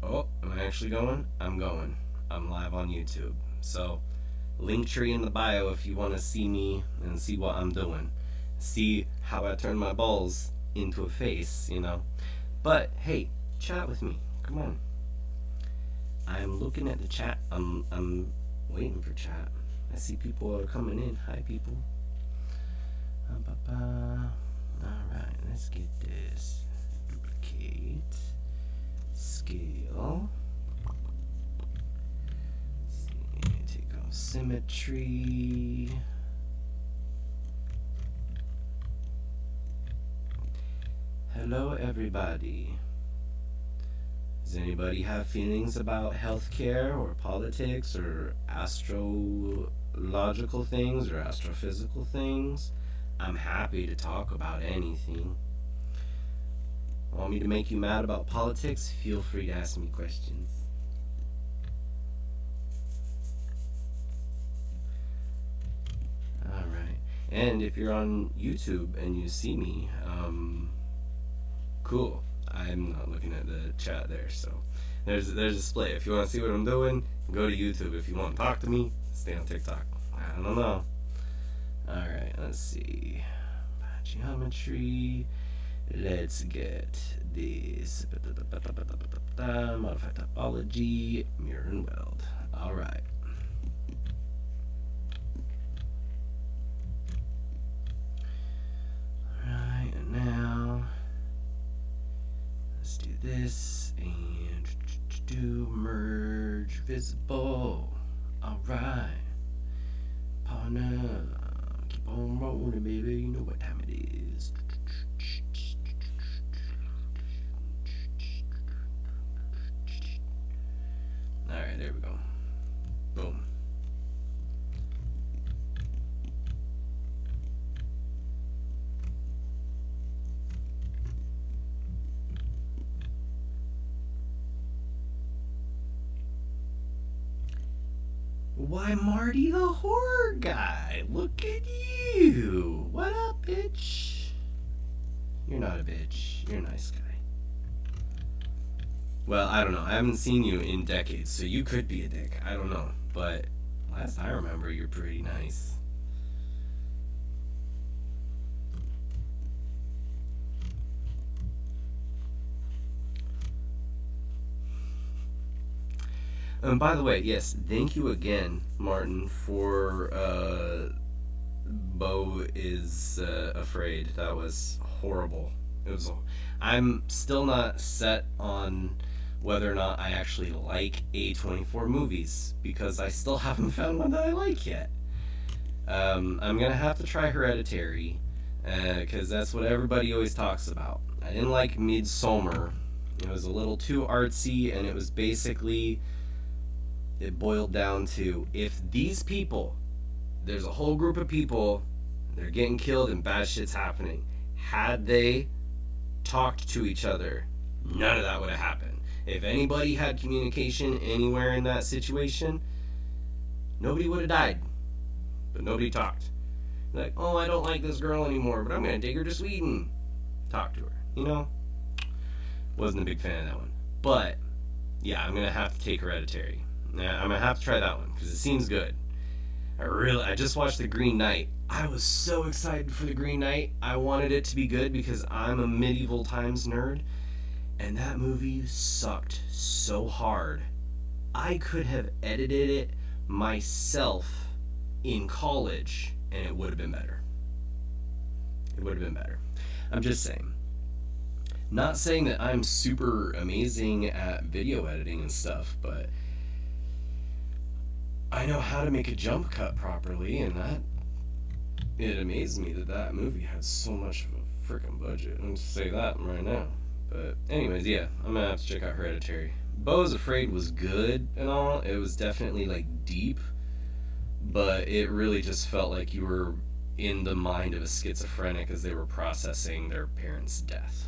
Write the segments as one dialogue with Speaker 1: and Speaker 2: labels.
Speaker 1: Oh, am I actually going? I'm going. I'm live on YouTube. So, link tree in the bio if you want to see me and see what I'm doing. See how I turn my balls into a face. But hey, chat with me. Come on. I'm looking at the chat. I'm waiting for chat. I see people are coming in. Hi, people. Alright, let's get this. Duplicate. Scale. Let's see, take off symmetry. Hello, everybody. Does anybody have feelings about healthcare or politics or astrological things or astrophysical things? I'm happy to talk about anything. Want me to make you mad about politics? Feel free to ask me questions. Alright. And if you're on YouTube and you see me, cool. I'm not looking at the chat there, so there's a display. If you want to see what I'm doing, go to YouTube. If you want to talk to me, stay on TikTok. I don't know. Alright, let's see. Geometry. Let's get this. Modify topology. Mirror and weld. Alright. Alright, and now let's do this and do merge visible. Alright. Partner. Keep on rolling, baby. You know what time it is. Alright, there we go. Boom. Why, Marty the horror guy? Look at you. What up, bitch? You're not a bitch. You're a nice guy. Well, I don't know. I haven't seen you in decades, so you could be a dick. I don't know. But last I remember, you're pretty nice. By the way, yes, thank you again, Martin, for Bo is Afraid. That was horrible. It was. I'm still not set on whether or not I actually like A24 movies because I still haven't found one that I like yet. I'm gonna have to try Hereditary because that's what everybody always talks about. I didn't like Midsommar. It was a little too artsy, and it was basically, it boiled down to, if these people, there's a whole group of people, they're getting killed and bad shit's happening, had they talked to each other, none of that would have happened. If anybody had communication anywhere in that situation, nobody would have died. But nobody talked. Like, oh, I don't like this girl anymore, but I'm going to take her to Sweden. Talk to her. Wasn't a big fan of that one. But, yeah, I'm going to have to take Hereditary. Yeah, I'm going to have to try that one, because it seems good. I just watched The Green Knight. I was so excited for The Green Knight. I wanted it to be good because I'm a medieval times nerd. And that movie sucked so hard. I could have edited it myself in college, and it would have been better. It would have been better. I'm just saying. Not saying that I'm super amazing at video editing and stuff, but I know how to make a jump cut properly, and it amazed me that movie had so much of a freaking budget. I'm just say that right now. But anyways, yeah, I'm gonna have to check out Hereditary. Bo's Afraid was good and all. It was definitely like deep, but it really just felt like you were in the mind of a schizophrenic as they were processing their parents' death.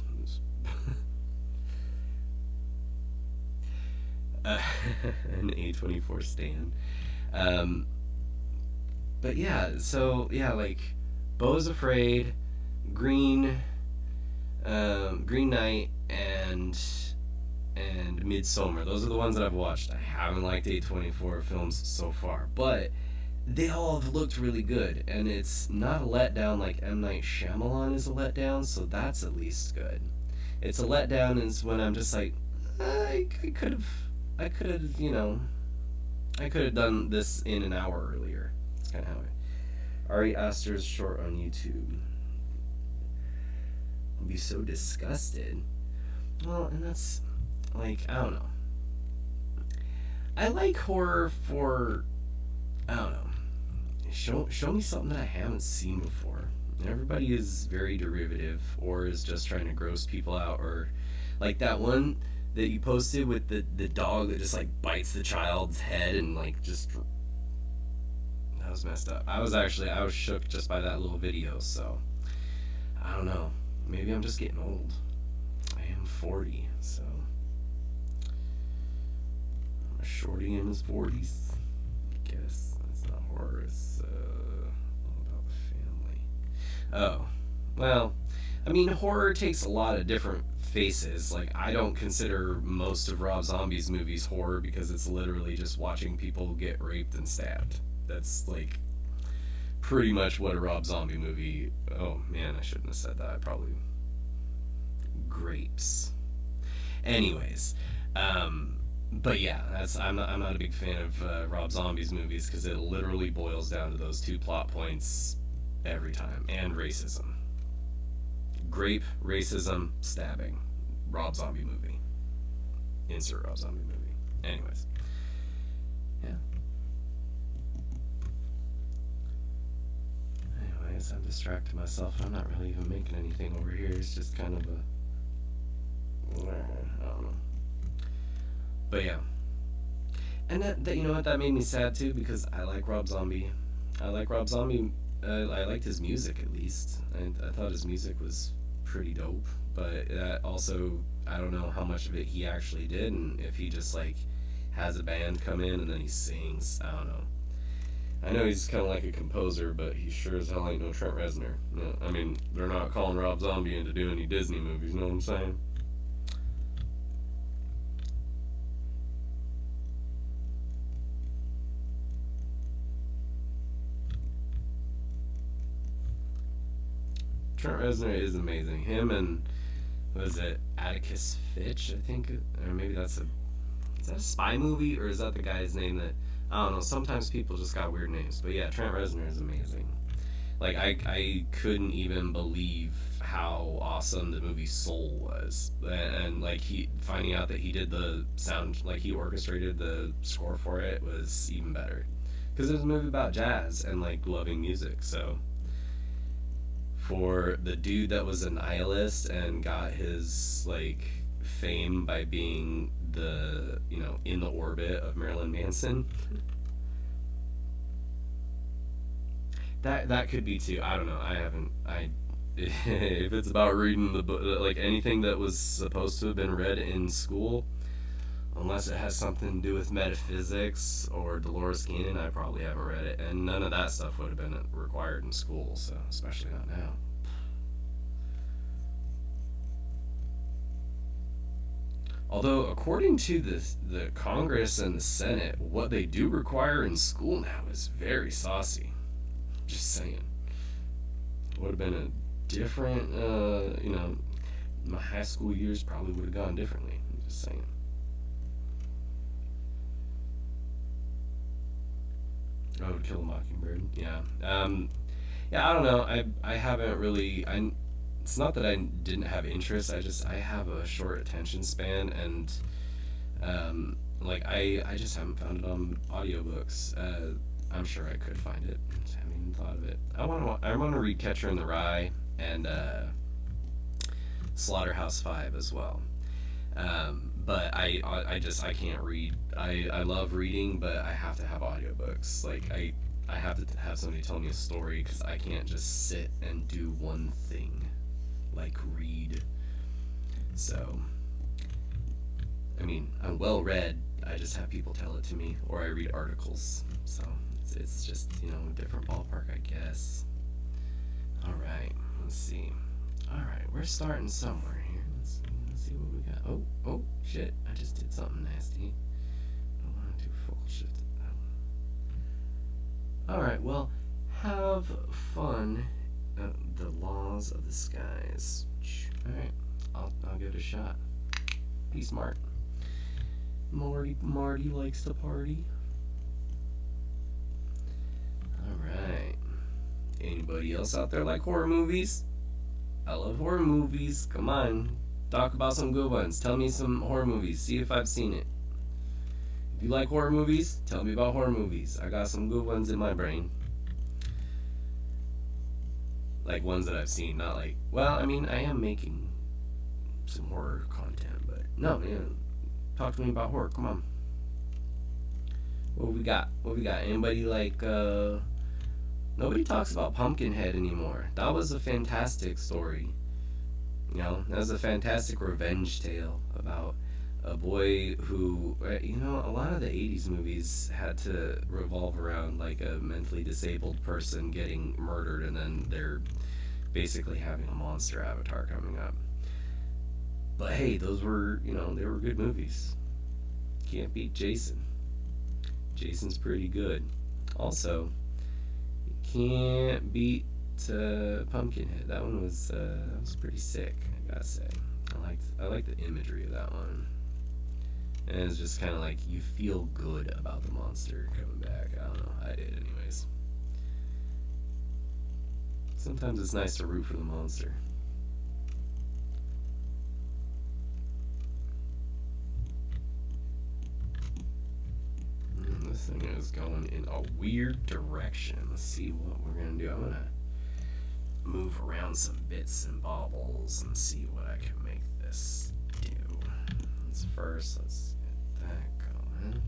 Speaker 1: An A24 stan. But yeah, so yeah, like Bo's Afraid, Green Knight, and and Midsommar. Those are the ones that I've watched. I haven't liked A24 films so far, but they all have looked really good, and it's not a letdown like M. Night Shyamalan is a letdown, so that's at least good. It's a letdown is when I'm just like, I could have, I could have done this in an hour earlier. It's kind of how Ari Aster's short on YouTube. I'll be so disgusted. Well, and that's, like, I don't know. I like horror for, I don't know. Show me something that I haven't seen before. Everybody is very derivative, or is just trying to gross people out, or like that one that you posted with the dog that just like bites the child's head and like just, that was messed up. I was shook just by that little video. So I don't know. Maybe I'm just getting old. I am 40, so I'm a shorty in his 40s. I guess that's not horror. It's all about the family. Oh, well, I mean, horror takes a lot of different faces. Like, I don't consider most of Rob Zombie's movies horror because it's literally just watching people get raped and stabbed. That's like pretty much what a Rob Zombie movie. Oh man, I shouldn't have said that. I probably grapes. Anyways, but yeah, I'm not a big fan of Rob Zombie's movies because it literally boils down to those two plot points every time, and racism. Grape, racism, stabbing. Rob Zombie movie. Insert Rob Zombie movie. Anyways, yeah. Anyways, I'm distracting myself. I'm not really even making anything over here. It's just kind of a, I don't know. But yeah. And that you know what, that made me sad too, because I like Rob Zombie. I liked his music, at least. I thought his music was pretty dope, but that also, I don't know how much of it he actually did, and if he just like has a band come in and then he sings. I don't know. I know he's kind of like a composer, but he sure as hell ain't no Trent Reznor. No, I mean, they're not calling Rob Zombie in to do any Disney movies, you know what I'm saying? Trent Reznor is amazing. Him and, what is it, Atticus Fitch, I think? Or maybe is that a spy movie, or is that the guy's name that, I don't know, sometimes people just got weird names. But yeah, Trent Reznor is amazing. Like, I couldn't even believe how awesome the movie Soul was. And like, finding out that he did the sound, like he orchestrated the score for it, was even better. Because it was a movie about jazz and like loving music, so for the dude that was a nihilist and got his like fame by being in the orbit of Marilyn Manson, that could be too. I don't know. If it's about reading the book, like anything that was supposed to have been read in school, unless it has something to do with metaphysics or Dolores Cannon, I probably haven't read it, and none of that stuff would have been required in school, so especially not now. Although, according to the Congress and the Senate, what they do require in school now is very saucy. Just saying. Would have been a different, my high school years probably would have gone differently. I'm just saying. Oh, To Kill a Mockingbird. Yeah. Yeah, I don't know. I haven't really. It's not that I didn't have interest. I have a short attention span, and like I just haven't found it on audiobooks. I'm sure I could find it. Just haven't even thought of it. I want to read Catcher in the Rye and Slaughterhouse-Five as well. But I can't read. I love reading, but I have to have audiobooks. Like I have to have somebody tell me a story, because I can't just sit and do one thing, like read. So, I mean, I'm well read. I just have people tell it to me, or I read articles. So it's just a different ballpark, I guess. All right, let's see. All right, we're starting somewhere here. Let's see what we got. Oh, Shit, I just did something nasty. I want to do full shift. Alright, well, have fun. The laws of the skies. Alright, I'll give it a shot. Be smart. Marty likes to party. Alright. Anybody else out there like horror movies? I love horror movies. Come on. Talk about some good ones. Tell me some horror movies. See if I've seen it. If you like horror movies, tell me about horror movies. I got some good ones in my brain. Like ones that I've seen, not like... Well, I mean, I am making some horror content, but... No, man. Talk to me about horror. Come on. What we got? Anybody like... Nobody talks about Pumpkinhead anymore. That was a fantastic story. You know, that was a fantastic revenge tale about a boy who, you know, a lot of the 80s movies had to revolve around like a mentally disabled person getting murdered and then they're basically having a monster avatar coming up. But hey, those were, you know, they were good movies. Can't beat Jason. Jason's pretty good. Also, you can't beat Pumpkinhead. That one was pretty sick, I gotta say. I liked the imagery of that one. And it's just kind of like you feel good about the monster coming back. I don't know. I did, anyways. Sometimes it's nice to root for the monster. This thing is going in a weird direction. Let's see what we're gonna do. I'm gonna move around some bits and baubles and see what I can make this do. Let's get that going.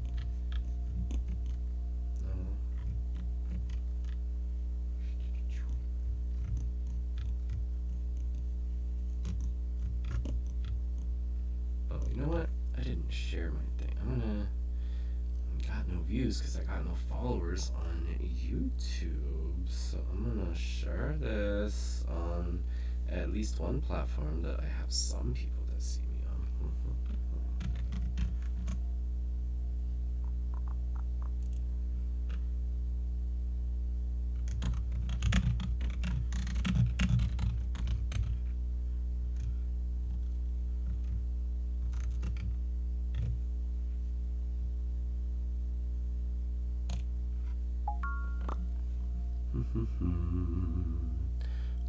Speaker 1: Oh, you know what? I didn't share my thing. Got no views because I got no followers on YouTube, so I'm gonna share this on at least one platform that I have some people that see me on.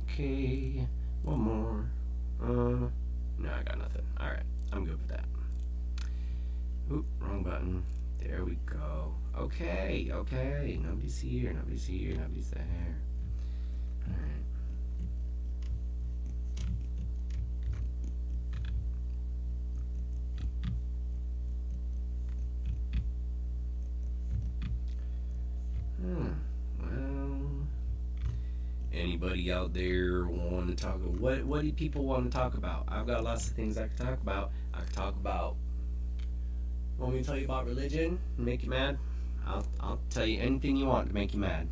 Speaker 1: Okay, one more. No, I got nothing. Alright, I'm good with that. Oop, wrong button. There we go. Okay. Nobody's here, nobody's there. Alright. Anybody out there want to talk? What do people want to talk about? I've got lots of things I can talk about. Want me to tell you about religion? Make you mad? I'll tell you anything you want to make you mad.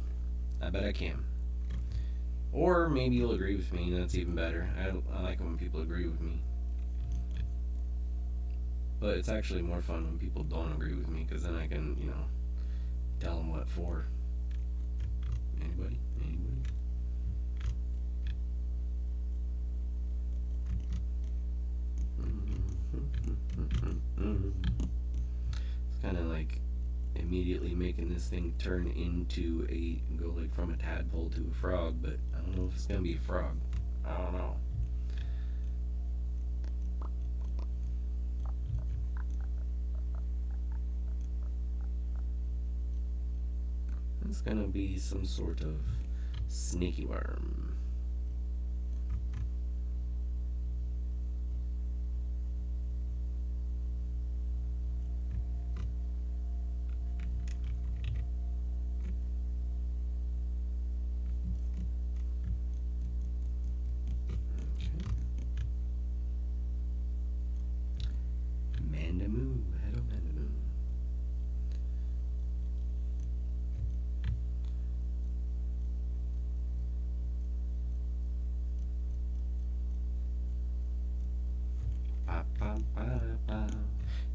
Speaker 1: I bet I can. Or maybe you'll agree with me. That's even better. I like it when people agree with me. But it's actually more fun when people don't agree with me, because then I can, you know, tell them what for. Anybody? It's kind of like immediately making this thing turn into go like from a tadpole to a frog, but I don't know if it's gonna be a frog. I don't know. It's gonna be some sort of snaky worm.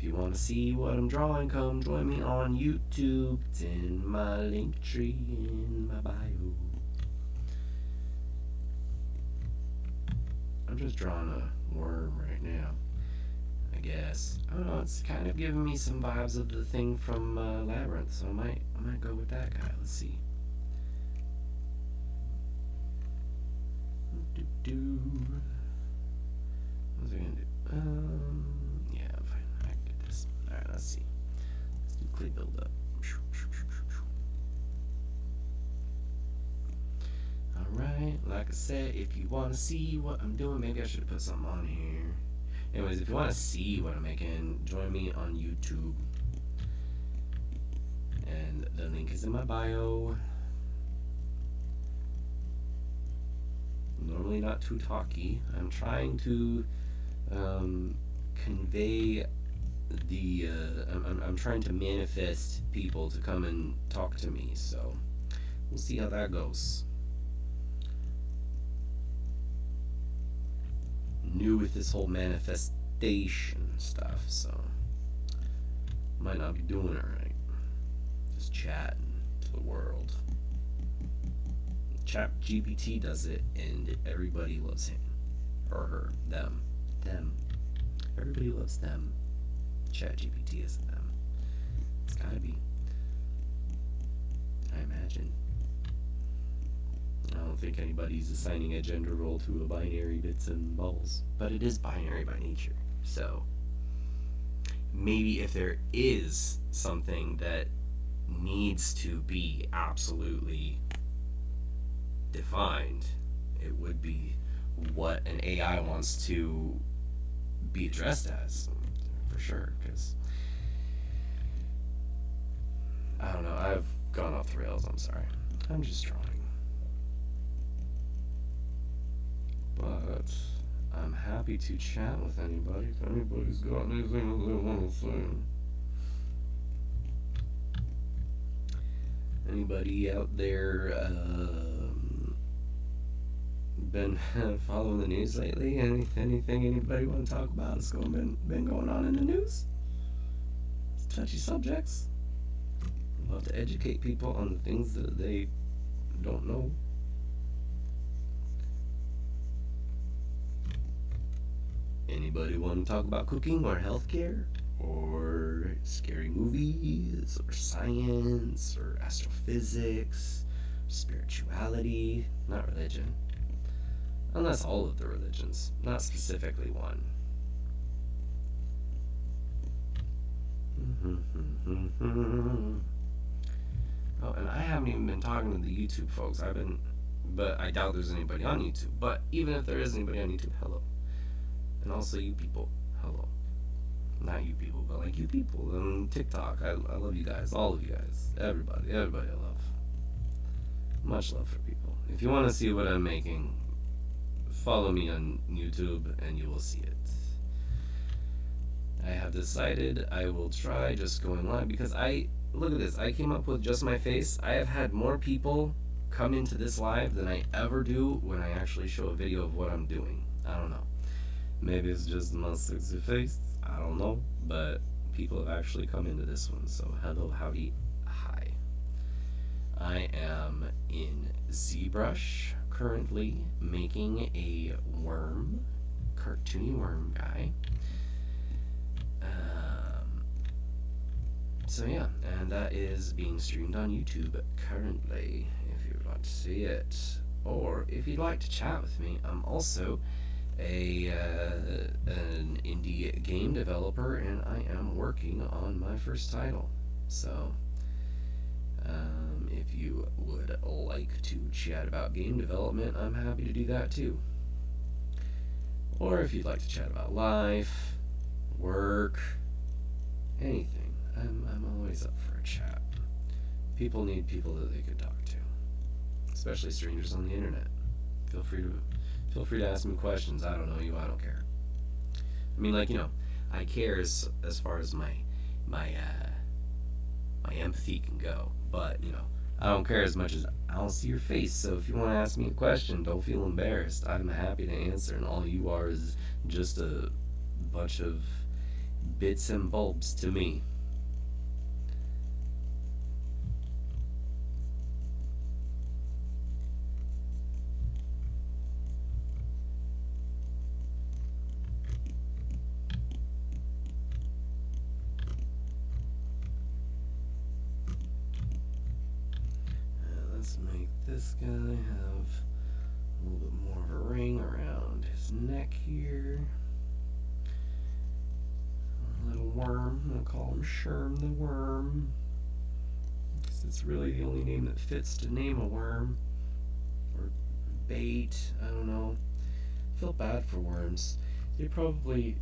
Speaker 1: you want to see what I'm drawing, come join me on YouTube. It's in my link tree in my bio. I'm just drawing a worm right now, I guess. I don't know, it's kind of giving me some vibes of the thing from Labyrinth, so I might go with that guy. Let's see. What's I gonna do? Yeah, fine. I can get this. Alright, let's see. Let's do clay build up. Alright, like I said, if you want to see what I'm doing, maybe I should put something on here. Anyways, if you want to see what I'm making, join me on YouTube. And the link is in my bio. Normally not too talky. I'm trying to convey the I'm trying to manifest people to come and talk to me, so we'll see how that goes. New with this whole manifestation stuff, so might not be doing it right. Just chatting to the world. Chat GPT does it, and everybody loves him or her, them. Everybody loves them. Chat GPT is them. It's gotta be. I imagine. I don't think anybody's assigning a gender role to a binary bits and balls, but it is binary by nature. So maybe if there is something that needs to be absolutely defined, it would be what an AI wants to be addressed as, for sure. Because I don't know, I've gone off the rails. I'm sorry. I'm just drawing. But I'm happy to chat with anybody if anybody's got anything that they want to say. Anybody out there been following the news lately? Anything anybody want to talk about that's been going on in the news? It's touchy subjects. Love to educate people on the things that they don't know. Anybody want to talk about cooking or healthcare or scary movies or science or astrophysics, spirituality, not religion. Unless all of the religions, not specifically one. Oh, and I haven't even been talking to the YouTube folks. But I doubt there's anybody on YouTube. But even if there is anybody on YouTube, hello. And also you people, hello. Not you people, but like you people on TikTok. I love you guys, all of you guys, everybody I love. Much love for people. If you want to see what I'm making, follow me on YouTube and you will see it. I have decided I will try just going live because look at this, I came up with just my face. I have had more people come into this live than I ever do when I actually show a video of what I'm doing. I don't know. Maybe it's just my sexy face. I don't know. But people have actually come into this one. So hello, howdy, hi. I am in Zbrush currently making a worm, cartoony worm guy. So yeah, and that is being streamed on YouTube currently, if you would like to see it. Or if you'd like to chat with me, I'm also an indie game developer, and I am working on my first title. So if you would like to chat about game development, I'm happy to do that too. Or if you'd like to chat about life, work, anything, I'm always up for a chat. People need people that they can talk to, especially strangers on the internet. Feel free to ask me questions. I don't know you. I don't care. I mean, like, I care as far as my empathy can go, but I don't care as much as I don't see your face. So if you want to ask me a question, don't feel embarrassed. I'm happy to answer, and all you are is just a bunch of bits and bulbs to me. Let's make this guy have a little bit more of a ring around his neck here. A little worm. I'm going to call him Sherm the Worm, because it's really the only name that fits to name a worm. Or bait. I don't know. I feel bad for worms. They probably...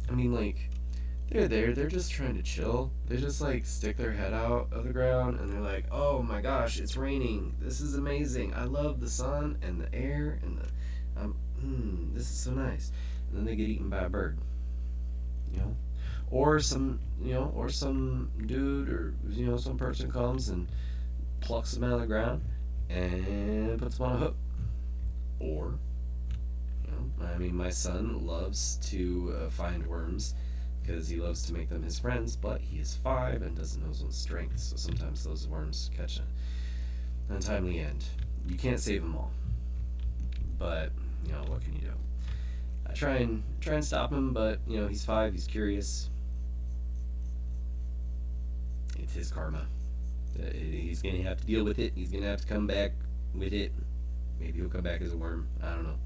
Speaker 1: I mean, like... They're there, they're just trying to chill. They just like stick their head out of the ground and they're like, oh my gosh, it's raining. This is amazing. I love the sun and the air and this is so nice. And then they get eaten by a bird. You know? Or some dude or, some person comes and plucks them out of the ground and puts them on a hook. Or, my son loves to find worms, because he loves to make them his friends, but he is 5 and doesn't know his own strength, so sometimes those worms catch an untimely end. You can't save them all, but what can you do? I try and stop him, but he's 5, he's curious. It's his karma. He's gonna have to deal with it. He's gonna have to come back with it. Maybe he'll come back as a worm. I don't know.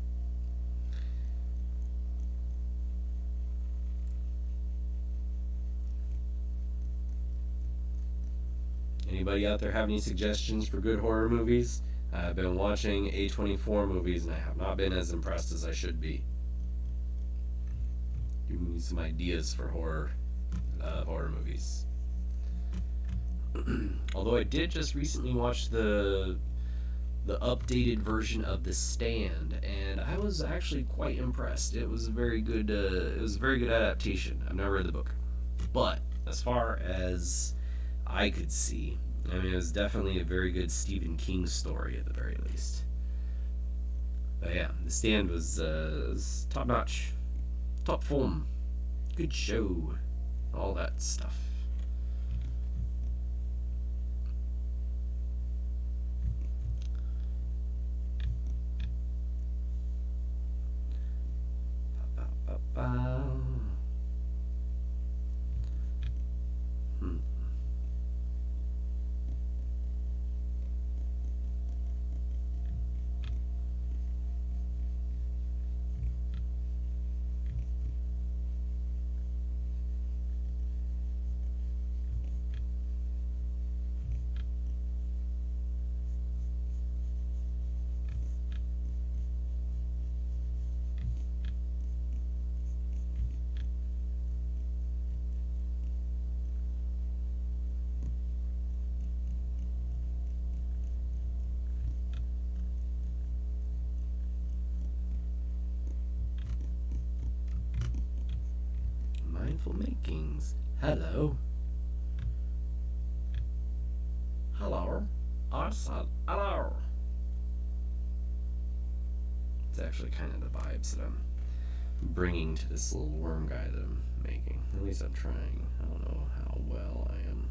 Speaker 1: Anybody out there have any suggestions for good horror movies? I've been watching A24 movies and I have not been as impressed as I should be. Give me some ideas for horror movies. Although I did just recently watch the updated version of The Stand, and I was actually quite impressed. It was a very good adaptation. I've never read the book, but as far as I could see, it was definitely a very good Stephen King story at the very least. But yeah, The Stand was top notch, top form, good show, all that stuff. Mindful Makings. Hello. Hello. I said hello. It's actually kind of the vibes that I'm bringing to this little worm guy that I'm making. At least I'm trying. I don't know how well I am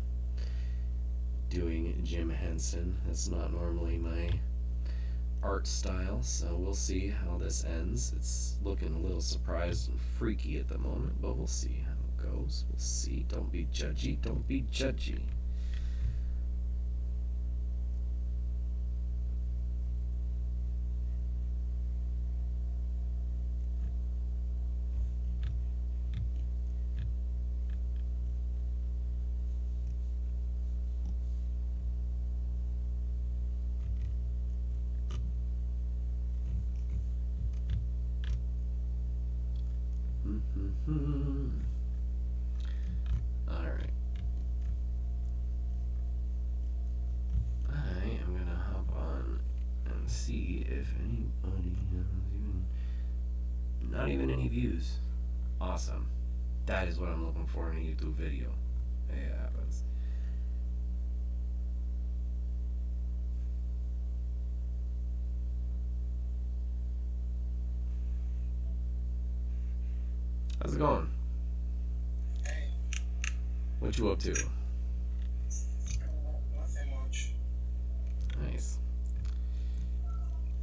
Speaker 1: doing Jim Henson. That's not normally my art style, so we'll see how this ends. It's looking a little surprised and freaky at the moment, but we'll see how it goes. We'll see. Don't be judgy. Don't be judgy. Alright. I am gonna hop on and see if anybody has not even any views. Awesome. That is what I'm looking for in a YouTube video. It happens. How's it going? What you up to?
Speaker 2: Nothing much.
Speaker 1: Nice.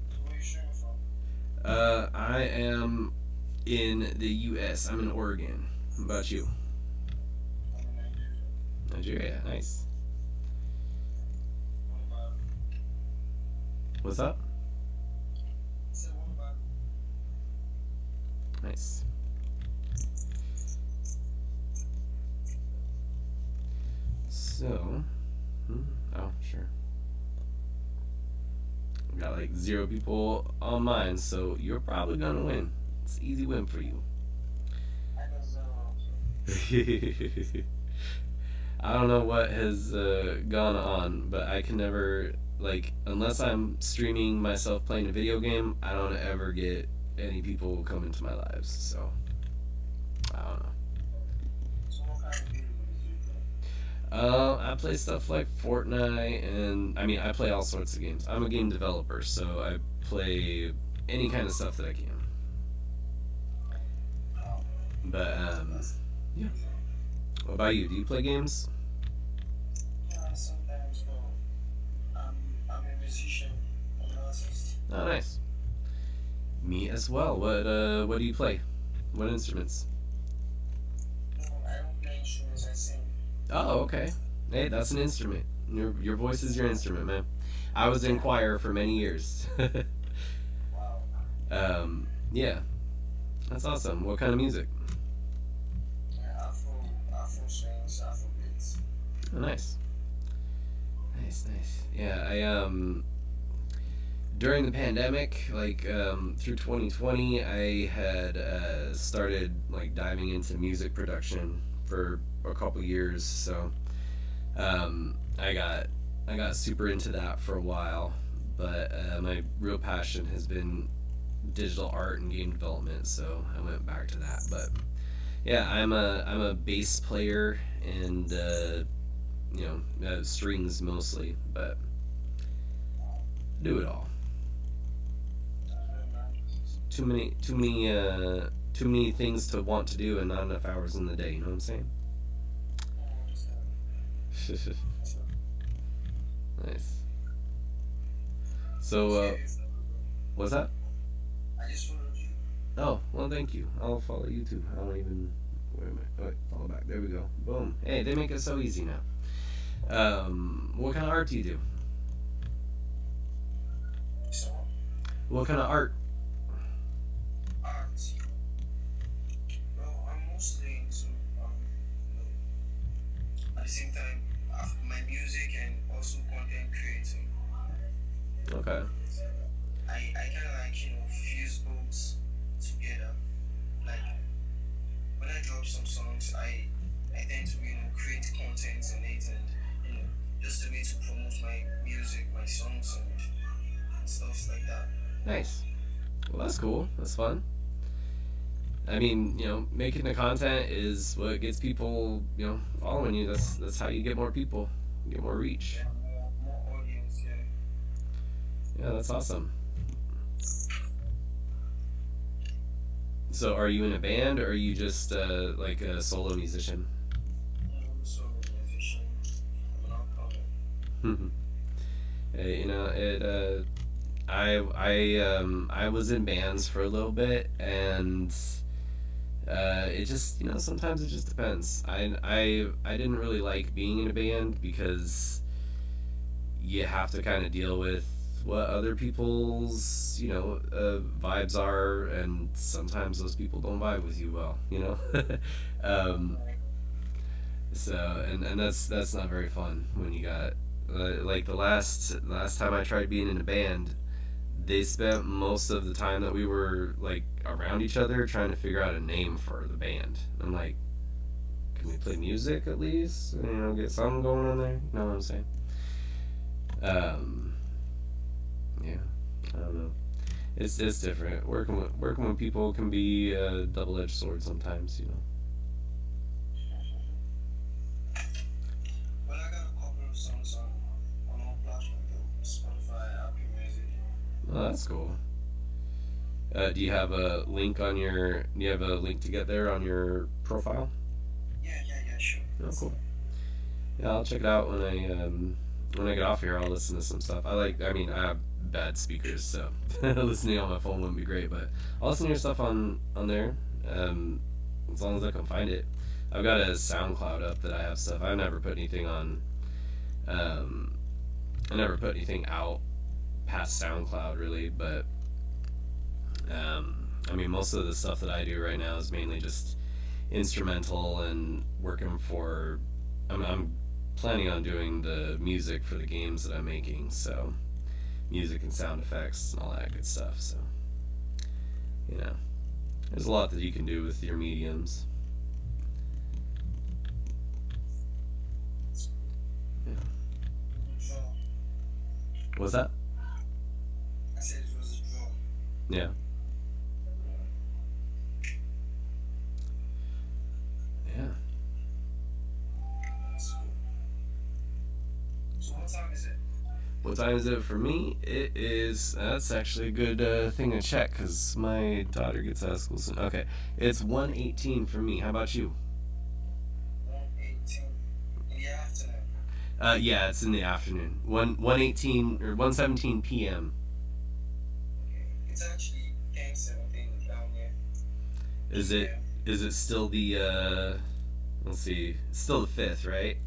Speaker 2: So where you streaming from?
Speaker 1: I am in the U.S. I'm in Oregon. How about you?
Speaker 2: I'm in Nigeria.
Speaker 1: Nigeria. Nice.
Speaker 2: What about?
Speaker 1: What's up?
Speaker 2: So what about?
Speaker 1: Nice. So, oh, sure. We got like 0 people on mine, so you're probably gonna win. It's an easy win for you.
Speaker 2: I got zero. So
Speaker 1: I don't know what has gone on, but I can never like unless I'm streaming myself playing a video game. I don't ever get any people come into my lives. So I don't know.
Speaker 2: so what kind of video games do you play?
Speaker 1: I play stuff like Fortnite, and I mean I play all sorts of games. I'm a game developer, so I play any kind of stuff that I can.
Speaker 2: Oh,
Speaker 1: But
Speaker 2: that's
Speaker 1: yeah.
Speaker 2: amazing.
Speaker 1: What about you? Do you play games?
Speaker 2: Yeah, sometimes, but I'm a musician. I'm an artist.
Speaker 1: Oh, nice. Me as well. What do you play? What instruments?
Speaker 2: No, I don't play instruments. I sing.
Speaker 1: Oh, okay. Hey, that's an instrument. Your voice is your instrument, man. I was in choir for many years.
Speaker 2: Wow.
Speaker 1: Yeah, that's awesome. What kind of music?
Speaker 2: Yeah, Afro swings, Afro beats.
Speaker 1: Oh, nice. Nice. Yeah, I during the pandemic, like through 2020, I had started like diving into music production for a couple years. So I got super into that for a while, but my real passion has been digital art and game development. So I went back to that. But yeah, I'm a bass player and strings mostly, but do it all.
Speaker 2: That's really nice.
Speaker 1: Too many things to want to do and not enough hours in the day. You know what I'm saying?
Speaker 2: I understand. So,
Speaker 1: Nice. So,
Speaker 2: see you,
Speaker 1: what's that?
Speaker 2: I just followed you.
Speaker 1: Oh, well, thank you. I'll follow you too. I don't even. Wait a minute. Wait, follow back. There we go. Boom. Hey, they make it so easy now. What kind of art do you do?
Speaker 2: So,
Speaker 1: What kind of art?
Speaker 2: art. Well, I'm mostly into, you know, at the same time, my music and also content creating.
Speaker 1: Okay.
Speaker 2: I kind of like, fuse both together. Like, when I drop some songs, I tend to, create content in it and, just a way to promote my music, my songs, and stuff like that.
Speaker 1: Nice. Well, that's cool. That's fun. I mean, making the content is what gets people, following you. That's how you get more people, get more reach.
Speaker 2: Yeah, more audience, yeah.
Speaker 1: Yeah, that's awesome. So, are you in a band, or are you just like a solo musician?
Speaker 2: I'm also a musician. I'm an upcomer.
Speaker 1: It. I was in bands for a little bit, and it just sometimes it just depends. I didn't really like being in a band because you have to kind of deal with what other people's vibes are, and sometimes those people don't vibe with you well. um, so and that's not very fun when you got like the last time I tried being in a band. They spent most of the time that we were like around each other trying to figure out a name for the band. I'm like, can we play music at least? Get something going on there. You know what I'm saying? Yeah, I don't know. It's different. Working with people can be a double-edged sword sometimes.
Speaker 2: Well, I got a couple of songs on all platforms, though. Spotify, Apple Music.
Speaker 1: Oh, that's cool. Do you have a link to get there on your profile?
Speaker 2: Yeah, sure.
Speaker 1: Oh, cool. Yeah, I'll check it out when I get off here. I'll listen to some stuff. I mean, I have bad speakers, so listening on my phone wouldn't be great, but I'll listen to your stuff on there. Um, as long as I can find it. I've got a SoundCloud up that I have stuff. I've never put anything on. Um, I never put anything out past SoundCloud really, but I mean, most of the stuff that I do right now is mainly just instrumental and working for. I'm planning on doing the music for the games that I'm making, so music and sound effects and all that good stuff. So you know, there's a lot that you can do with your mediums. Yeah.
Speaker 2: Draw.
Speaker 1: What's that?
Speaker 2: I said it was a draw.
Speaker 1: Yeah. Yeah.
Speaker 2: That's cool. So what time is it?
Speaker 1: What time is it for me? It is. That's actually a good thing to check because my daughter gets out of school soon. Okay, it's 1:18 for me. How about you?
Speaker 2: 1:18 in the afternoon.
Speaker 1: Yeah, it's in the afternoon. 1:18 or 1:17 p.m.
Speaker 2: Okay. It's actually 10:17 down here.
Speaker 1: Is it?
Speaker 2: PM.
Speaker 1: Is it still the? Let's see. It's still the fifth, right?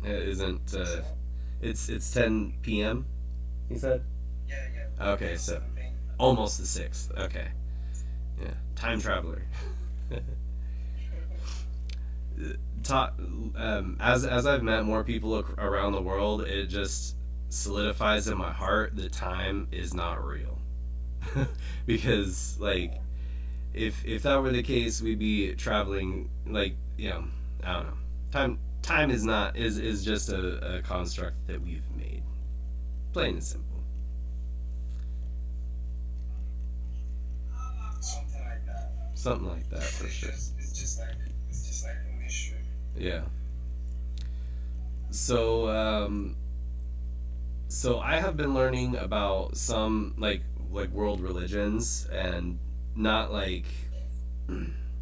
Speaker 1: It isn't.
Speaker 2: So
Speaker 1: It's 10 p.m. You said.
Speaker 2: yeah, yeah.
Speaker 1: Okay, so
Speaker 2: 10:17.
Speaker 1: almost the sixth. Okay. Yeah. Time traveler. Ta- as I've met more people around the world, it just solidifies in my heart that time is not real. Because like if that were the case, we'd be traveling like I don't know. Time is not is just a construct that we've made, plain and simple.
Speaker 2: Something like that.
Speaker 1: Something like that for sure.
Speaker 2: It's just like a mystery.
Speaker 1: Yeah. So so I have been learning about some like world religions and not like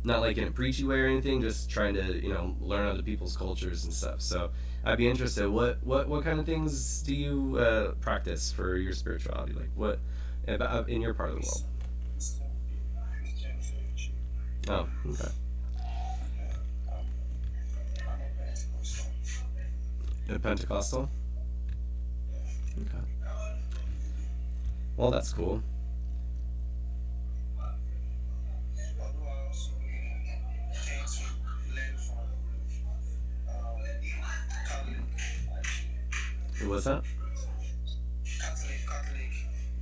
Speaker 1: not like in a preachy way or anything, just trying to learn other people's cultures and stuff. So I'd be interested. What kind of things do you practice for your spirituality? Like what about in your part of the world?
Speaker 2: It's Christian church.
Speaker 1: Oh, okay.
Speaker 2: I'm a Pentecostal.
Speaker 1: Pentecostal.
Speaker 2: Yeah.
Speaker 1: Okay. Well, that's cool.
Speaker 2: Although I also, tend to learn from Catholic, actually.
Speaker 1: What's that?
Speaker 2: Catholic.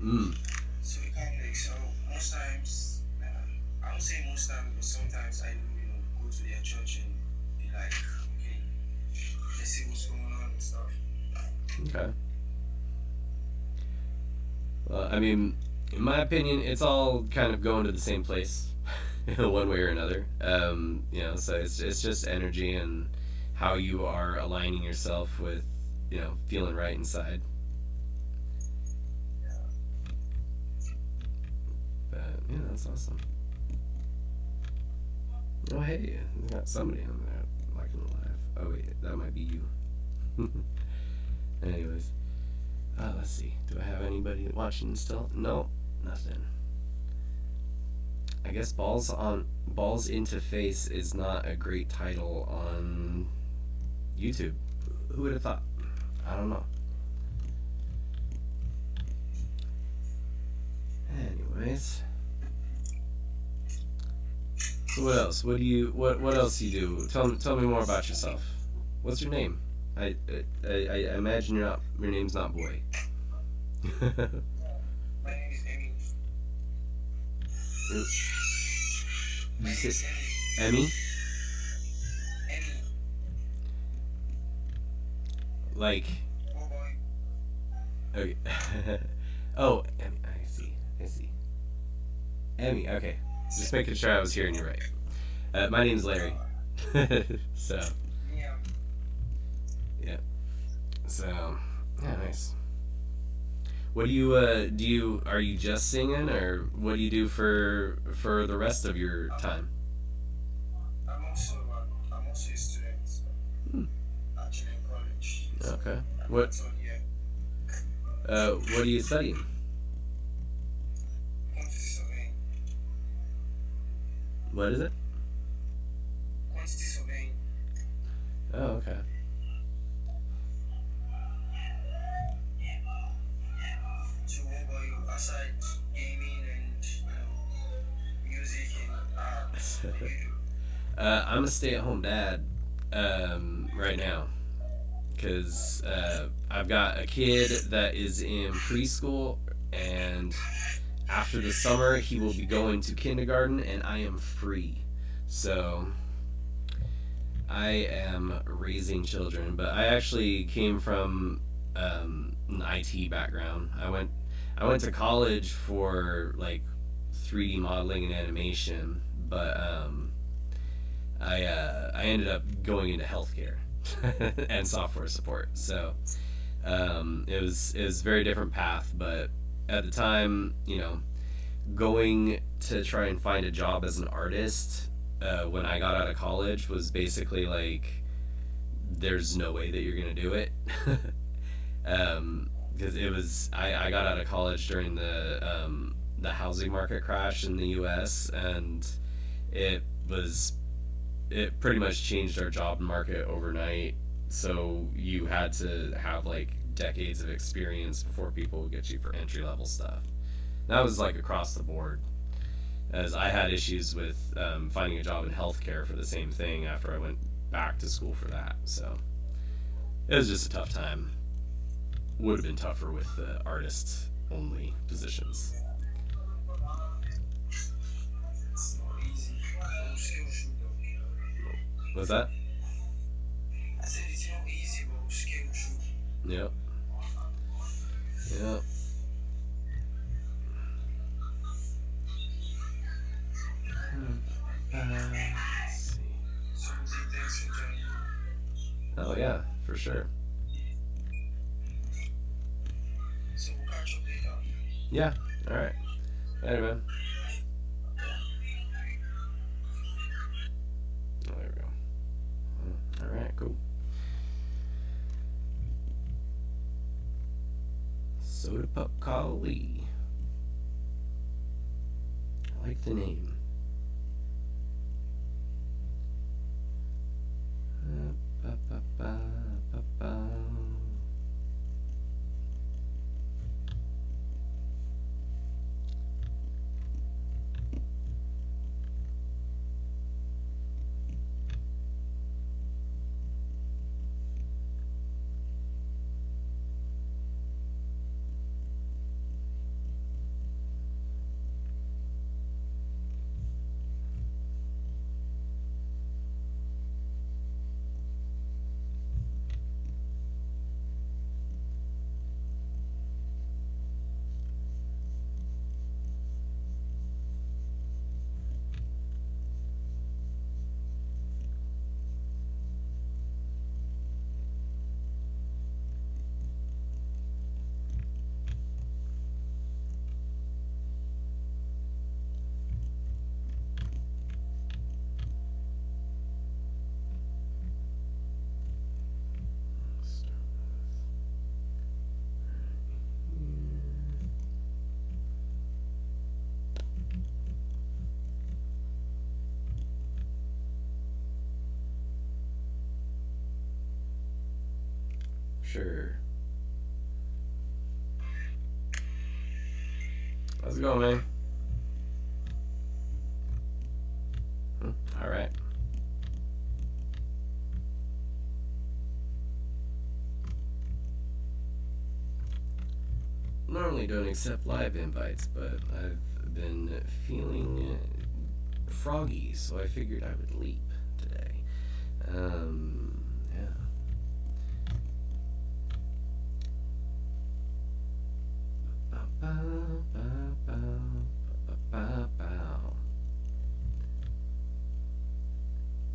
Speaker 1: Mm.
Speaker 2: So Catholic. So most times, I would say most times, but sometimes I do, go to their church and be like, okay, let's see what's going on and stuff.
Speaker 1: Okay. I mean, in my opinion, it's all kind of going to the same place, one way or another. So it's just energy and how you are aligning yourself with, feeling right inside.
Speaker 2: Yeah.
Speaker 1: But yeah, that's awesome. Oh hey, we got somebody on there liking the live. Oh wait, that might be you. Anyways, let's see. Do I have anybody watching still? No, nothing. I guess balls into face is not a great title on YouTube. Who would have thought? I don't know. Anyways, so what else? What else do you do? Tell me more about yourself. What's your name? I imagine your name's not boy.
Speaker 2: My name is Emmy.
Speaker 1: Did
Speaker 2: My
Speaker 1: you
Speaker 2: name
Speaker 1: say
Speaker 2: is
Speaker 1: Emmy?
Speaker 2: Emmy.
Speaker 1: Like
Speaker 2: Oh boy.
Speaker 1: okay. Oh, Emmy. I see. Emmy. Okay. Just making sure I was hearing you right. My name's Larry. So
Speaker 2: Yeah.
Speaker 1: yeah. So yeah, nice. What do you are you just singing or what do you do for the rest of your time?
Speaker 2: I'm also a student,
Speaker 1: Hmm.
Speaker 2: actually in
Speaker 1: What
Speaker 2: So yeah,
Speaker 1: what are you studying?
Speaker 2: quantity surveying,
Speaker 1: What is it?
Speaker 2: quantity surveying.
Speaker 1: Oh, okay.
Speaker 2: So what about you? Aside gaming and music and art, what do you do?
Speaker 1: I'm a stay-at-home dad right now because I've got a kid that is in preschool, and after the summer he will be going to kindergarten, and I am free. So I am raising children, but I actually came from an IT background. I went to college for like 3D modeling and animation, but I ended up going into healthcare and software support. So it was a very different path, but at the time, going to try and find a job as an artist when I got out of college was basically like there's no way that you're gonna do it. Because I got out of college during the housing market crash in the U.S., and it was it pretty much changed our job market overnight. So you had to have like decades of experience before people would get you for entry level stuff. That was like across the board, as I had issues with finding a job in healthcare for the same thing after I went back to school for that. So it was just a tough time. Would have been tougher with the artist only positions.
Speaker 2: It's not easy. But skill shoot though.
Speaker 1: Was that?
Speaker 2: I said it's not easy, but skill shoot.
Speaker 1: Yep. Yep. Let's see.
Speaker 2: So thanks for joining me.
Speaker 1: Oh yeah, for sure.
Speaker 2: So we'll catch up later.
Speaker 1: Yeah. All right. Later, man. Oh, there we go. All right. Cool. Soda Pup Kali. I like the name. Ba-ba-ba-ba-ba. Sure. How's it going, man? All right. Normally don't accept live invites, but I've been feeling froggy, so I figured I would leap today. Yeah.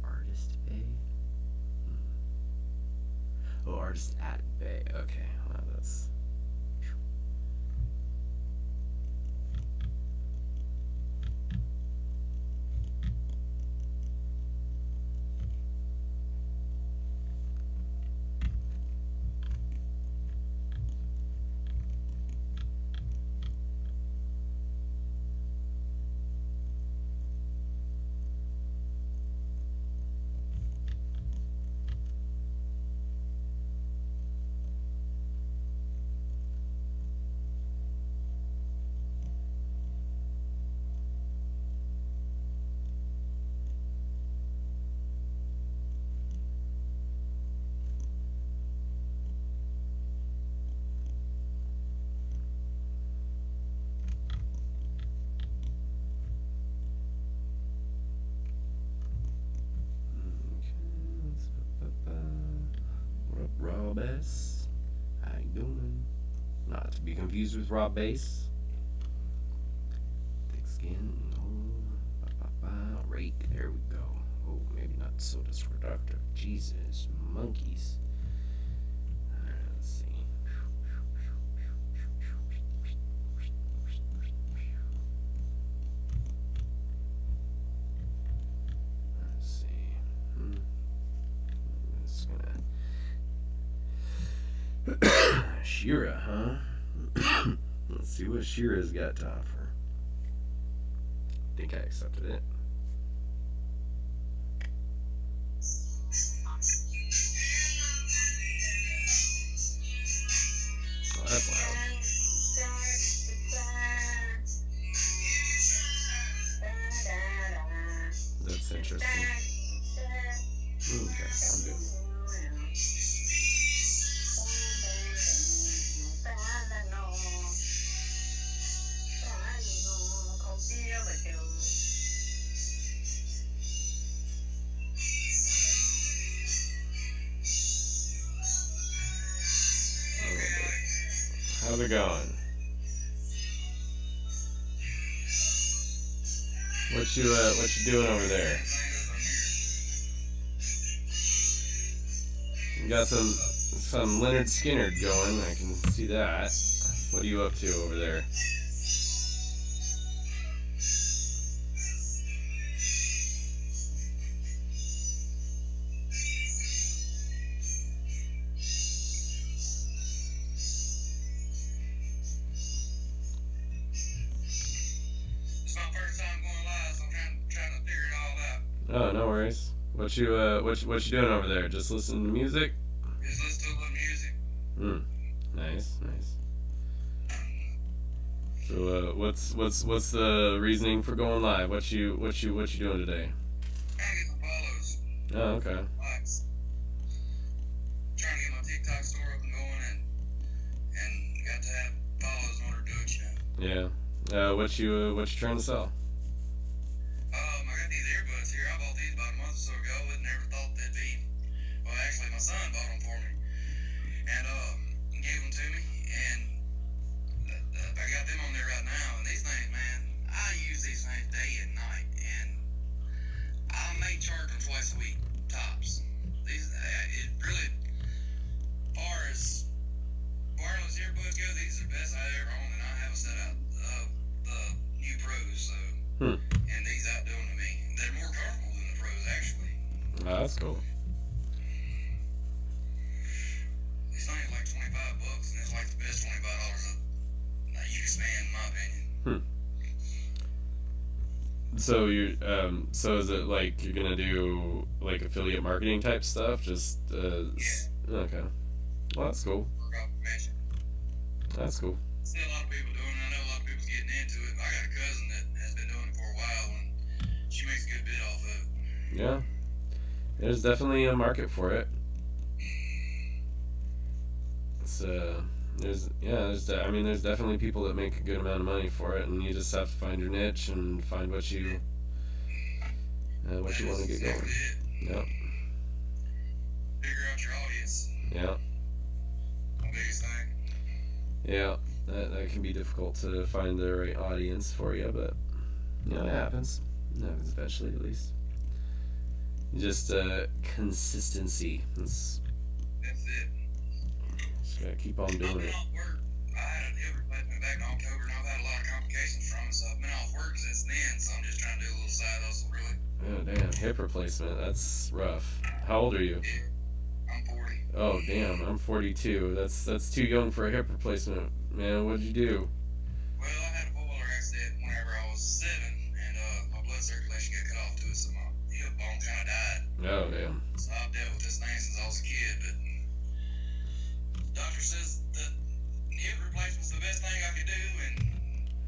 Speaker 1: Artist Bay. Oh, artist at Bay. Okay, well, that's. Rob S. How you doing? Not to be confused with Rob Bass. Thick skin. Rake. There we go. Oh, maybe not so destructive. Jesus, monkeys. Alright, let's see. Let's see. I'm just gonna. Shira, huh? Let's see what Shira's got to offer. I think I accepted it. Oh, that's loud. That's interesting. Okay, I'm good. How's it going? What you doing over there? You got some Leonard Skinner going. I can see that. What are you up to over there? Oh, no worries. What you doing over there? Just listening to music?
Speaker 2: Just listen to a little music.
Speaker 1: Nice. So what's the reasoning for going live? What you doing today?
Speaker 2: Trying to get some follows.
Speaker 1: Oh, okay.
Speaker 2: Likes. Trying to get my TikTok store up and going, and got to have follows in order to do it, you know.
Speaker 1: Yeah. What you trying to sell?
Speaker 2: I got these earbuds here. I bought these about a month or so ago, but never thought they'd be. Well, actually, my son bought them for me, and gave them to me, and I got them on there right now. And these things, man, I use these things day and night, and I may charge them twice a week tops. These, it really, far as wireless earbuds go, these are the best I ever owned, and I have a set of the new Pros, so. And these outdoing to me. They're more comfortable than the Pros, actually.
Speaker 1: Oh, that's cool.
Speaker 2: These things are like $25, and it's like the best $25 that you can spend, in my opinion.
Speaker 1: So so is it like you're gonna do like affiliate marketing type stuff? Just
Speaker 2: Yeah.
Speaker 1: Okay. Well, that's cool.
Speaker 2: Work off commission.
Speaker 1: That's cool.
Speaker 2: See a lot of people doing it. I know a lot of people's getting into it. I got a cousin that has been doing it for a while, and she makes a good bit off of it.
Speaker 1: Yeah. There's definitely a market for it. It's there's definitely people that make a good amount of money for it, and you just have to find your niche and find what you want to get
Speaker 2: Exactly
Speaker 1: going.
Speaker 2: it.
Speaker 1: Yep.
Speaker 2: Figure out your audience.
Speaker 1: Yeah.
Speaker 2: The biggest thing.
Speaker 1: Yeah. That can be difficult to find the right audience for you, but it happens. It happens eventually, at least. Just consistency.
Speaker 2: That's it.
Speaker 1: Just gotta keep on
Speaker 2: I've
Speaker 1: doing
Speaker 2: been
Speaker 1: it.
Speaker 2: off work. I had a hip replacement back in October, and I've had a lot of complications from it, so I've been off work since then, so I'm just trying to do a little side hustle, really.
Speaker 1: Oh damn, hip replacement. That's rough. How old are you?
Speaker 2: Yeah, I'm 40.
Speaker 1: Oh damn, I'm 42. That's too young for a hip replacement, man. What'd you do?
Speaker 2: Well, I had a four-wheeler accident whenever I was 7, and my blood circulation got cut off to it, so my hip bone kind of died.
Speaker 1: Oh damn.
Speaker 2: So I've dealt with this thing since I was a kid, but the doctor says that hip replacement's the best thing I could do, and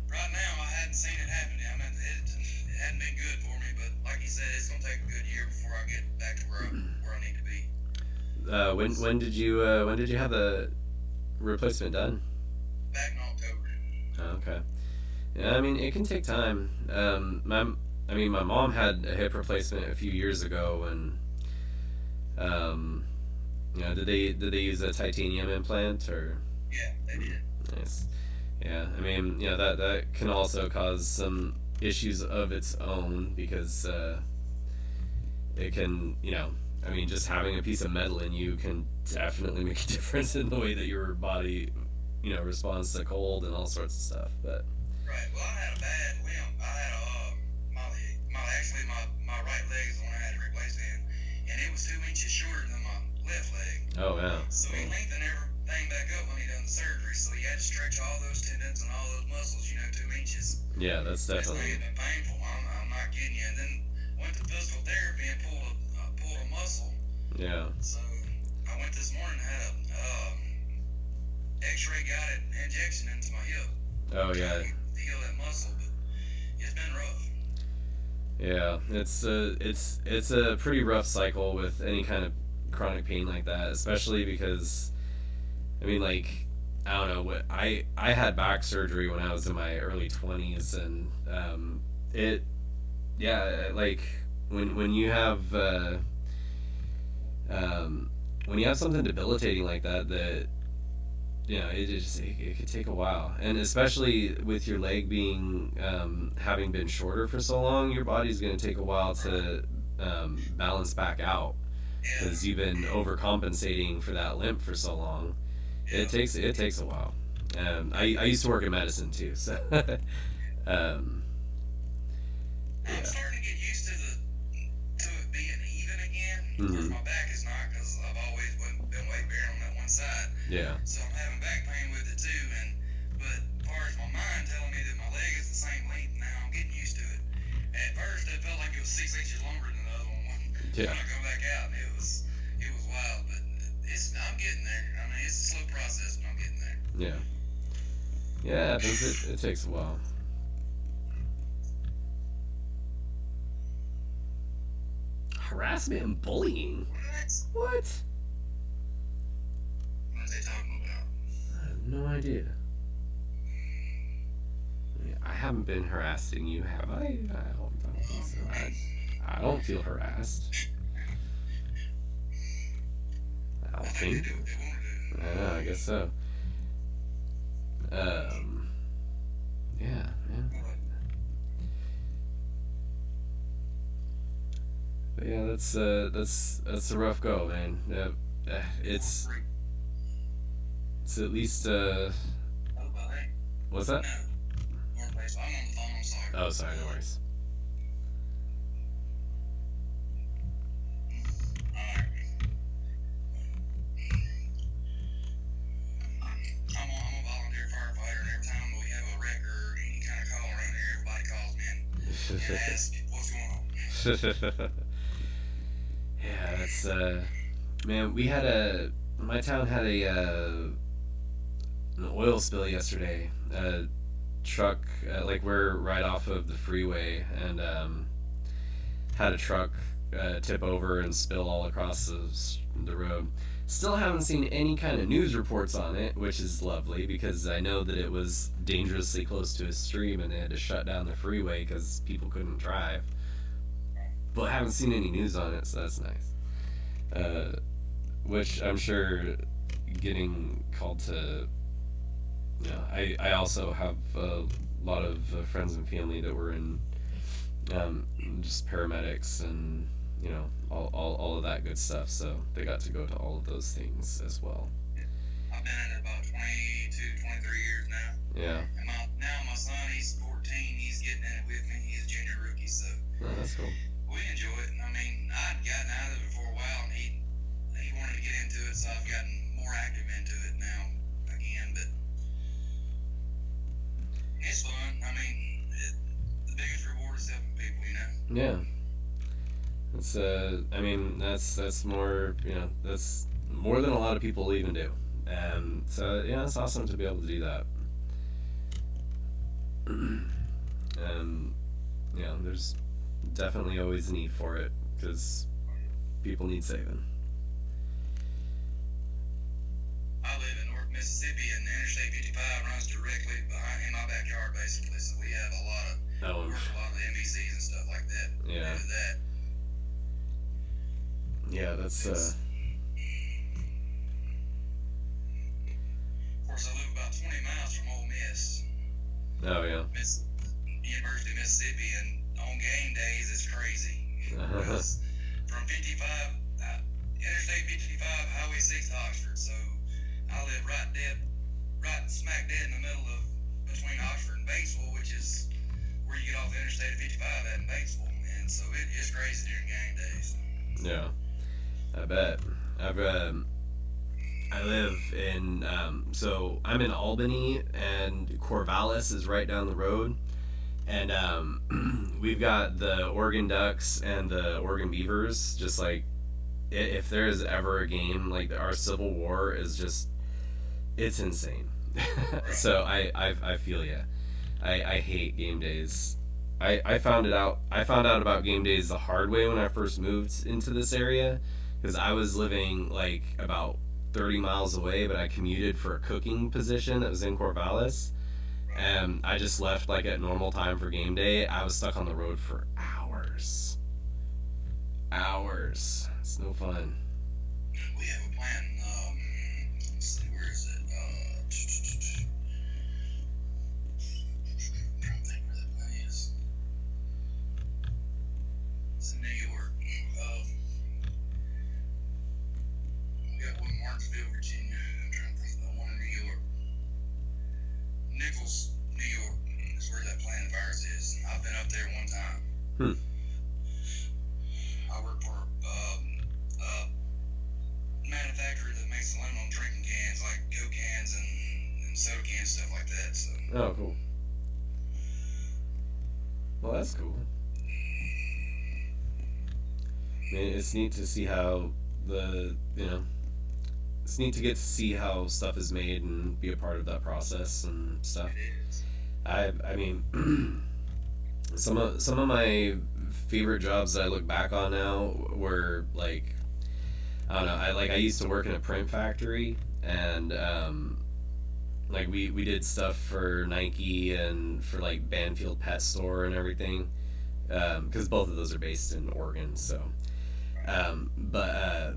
Speaker 2: right now I hadn't seen it happen. I mean, it hadn't been good for me, but like he said, it's gonna take a good year before I get back to where I need to be.
Speaker 1: When did you have the replacement done?
Speaker 2: Back in October.
Speaker 1: Oh, okay. Yeah, I mean it can take time. My mom had a hip replacement a few years ago, and Yeah, did they use a titanium implant or?
Speaker 2: Yeah, they did.
Speaker 1: Nice. Yeah, I mean, that can also cause some issues of its own because it can, I mean, just having a piece of metal in you can definitely make a difference in the way that your body, responds to cold and all sorts of stuff. But
Speaker 2: Right. Well, I had a bad limp. I had my right leg is the one I had to replace and it was 2 inches shorter than my left leg.
Speaker 1: oh yeah,
Speaker 2: So he
Speaker 1: well,
Speaker 2: lengthened everything back up when he done the surgery. So he had to stretch all those tendons and all those muscles, 2 inches.
Speaker 1: yeah, that's
Speaker 2: This thing
Speaker 1: definitely
Speaker 2: had been painful. I'm not kidding you. And then went to physical therapy and pulled a muscle.
Speaker 1: yeah.
Speaker 2: So I went this morning and had a X-ray guided injection into my hip,
Speaker 1: Oh
Speaker 2: trying
Speaker 1: yeah,
Speaker 2: to heal that muscle. But it's been rough.
Speaker 1: yeah. It's a pretty rough cycle with any kind of chronic pain like that, especially because I mean, like, I don't know what I had back surgery when I was in my early 20s, and it yeah, like when you have when you have something debilitating like that it could take a while, and especially with your leg being having been shorter for so long, your body's going to take a while to balance back out
Speaker 2: Yeah,
Speaker 1: because you've been overcompensating for that limp for so long.
Speaker 2: yeah.
Speaker 1: It takes a while. I used to work in medicine too, so um,
Speaker 2: I'm
Speaker 1: yeah.
Speaker 2: starting to get used to it being even again. Of course,
Speaker 1: Hmm.
Speaker 2: my back is not because I've always been weight bearing on that one side.
Speaker 1: Yeah.
Speaker 2: So I'm having back pain with it too. But as far as my mind telling me that my leg is the same length now, I'm getting used to it. At first, it felt like it was 6 inches longer than the other one when
Speaker 1: Yeah.
Speaker 2: I go back out, and it was wild. But I'm getting there. I mean, it's a slow process, but I'm getting there.
Speaker 1: Yeah. Yeah, it happens. It takes a while. Harassment and bullying?
Speaker 2: What?
Speaker 1: What?
Speaker 2: What are they talking about?
Speaker 1: I have no idea. I haven't been harassing you, have I? I don't think so. I don't feel harassed. I
Speaker 2: I
Speaker 1: don't
Speaker 2: think they
Speaker 1: think.
Speaker 2: do what they want to do.
Speaker 1: Yeah, I guess so. Um, yeah, yeah. But yeah, that's a rough go, man. It's
Speaker 2: Freak.
Speaker 1: it's at least
Speaker 2: Oh, well, hey.
Speaker 1: what's that?
Speaker 2: No. More place. I'm on the phone. I'm sorry.
Speaker 1: Oh, sorry, no worries.
Speaker 2: Alright. I'm a volunteer firefighter, and every time we have a wreck or any kind of call around here, everybody calls me and asks what's going on.
Speaker 1: Yeah, that's man. My town had an oil spill yesterday. Truck, like we're right off of the freeway, and had a truck tip over and spill all across the road. Still haven't seen any kind of news reports on it, which is lovely because I know that it was dangerously close to a stream and they had to shut down the freeway because people couldn't drive. But haven't seen any news on it, so that's nice. Which I'm sure getting called to. I also have a lot of friends and family that were in just paramedics and all of that good stuff. So they got to go to all of those things as well.
Speaker 2: I've been in it about 22, 23 years now.
Speaker 1: Yeah,
Speaker 2: And now my son, he's 14, he's getting in it with me. He's a junior rookie, so
Speaker 1: oh, that's cool.
Speaker 2: we enjoy it. I mean, I'd gotten out of it for a while, and he wanted to get into it, so I've gotten more active into it now again. But it's fun. I mean, the biggest reward is helping people.
Speaker 1: Yeah, it's I mean that's more that's more than a lot of people even do. So yeah, it's awesome to be able to do that. And there's definitely always a need for it because people need saving.
Speaker 2: I live in North Mississippi, and the Interstate 55 runs directly behind in my backyard, basically. So we have a lot of
Speaker 1: Oh,
Speaker 2: work a lot of the NBCs and stuff like that.
Speaker 1: yeah,
Speaker 2: Due to that.
Speaker 1: yeah. That's
Speaker 2: It's
Speaker 1: Oh yeah.
Speaker 2: Miss University of Mississippi, and on game days it's crazy because from 55, Interstate 55, Highway 6 to Oxford. So I live right smack dead in the middle of between Oxford and Batesville, which is where you get off the Interstate 55 at in Batesville, and so it's crazy during game days.
Speaker 1: Yeah, I bet. I've I live in so I'm in Albany, and Corvallis is right down the road, and we've got the Oregon Ducks and the Oregon Beavers. Just like if there is ever a game, like our Civil War is just it's insane. So I feel ya. I hate game days. I found it out. I found out about game days the hard way when I first moved into this area, because I was living like about 30 miles away, but I commuted for a cooking position that was in Corvallis, and I just left like at normal time for game day. I was stuck on the road for hours. Hours. It's no fun.
Speaker 2: We have a plan. Let's see, where is it? I'm trying to think where that plan is. It's in New York. We got one in Martinsville, Virginia. I'm trying to think about one in New York. Nichols, New York is where that plant of ours is. I've been up there one time.
Speaker 1: Hmm.
Speaker 2: I work for a manufacturer that makes aluminum drinking cans, like Coke cans and soda cans, stuff like that. So
Speaker 1: Oh, cool. Well, that's cool. I mean, it's neat to see how it's neat to get to see how stuff is made and be a part of that process and stuff.
Speaker 2: it is.
Speaker 1: I mean, some of my favorite jobs that I look back on now were like I don't know. I used to work in a print factory, and like we did stuff for Nike and for like Banfield Pet Store and everything, because both of those are based in Oregon. So, but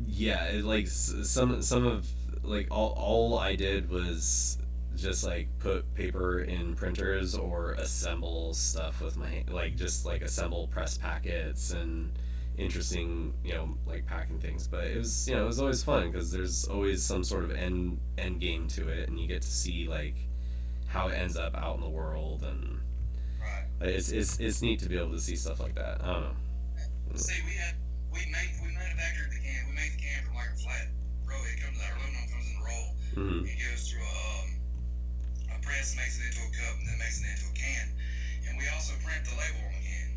Speaker 1: yeah, like some of like all I did was just like put paper in printers or assemble stuff with my like just like assemble press packets and interesting like packing things. But it was it was always fun because there's always some sort of end game to it, and you get to see like how it ends up out in the world, and
Speaker 2: Right.
Speaker 1: it's neat to be able to see stuff like that. I don't know.
Speaker 2: See, we manufactured the can. We make the can from like a flat roll. It comes our aluminum comes in a roll.
Speaker 1: Mm-hmm.
Speaker 2: It goes through a press, makes it into a cup, and then makes it into a can. And we also print the label on the can.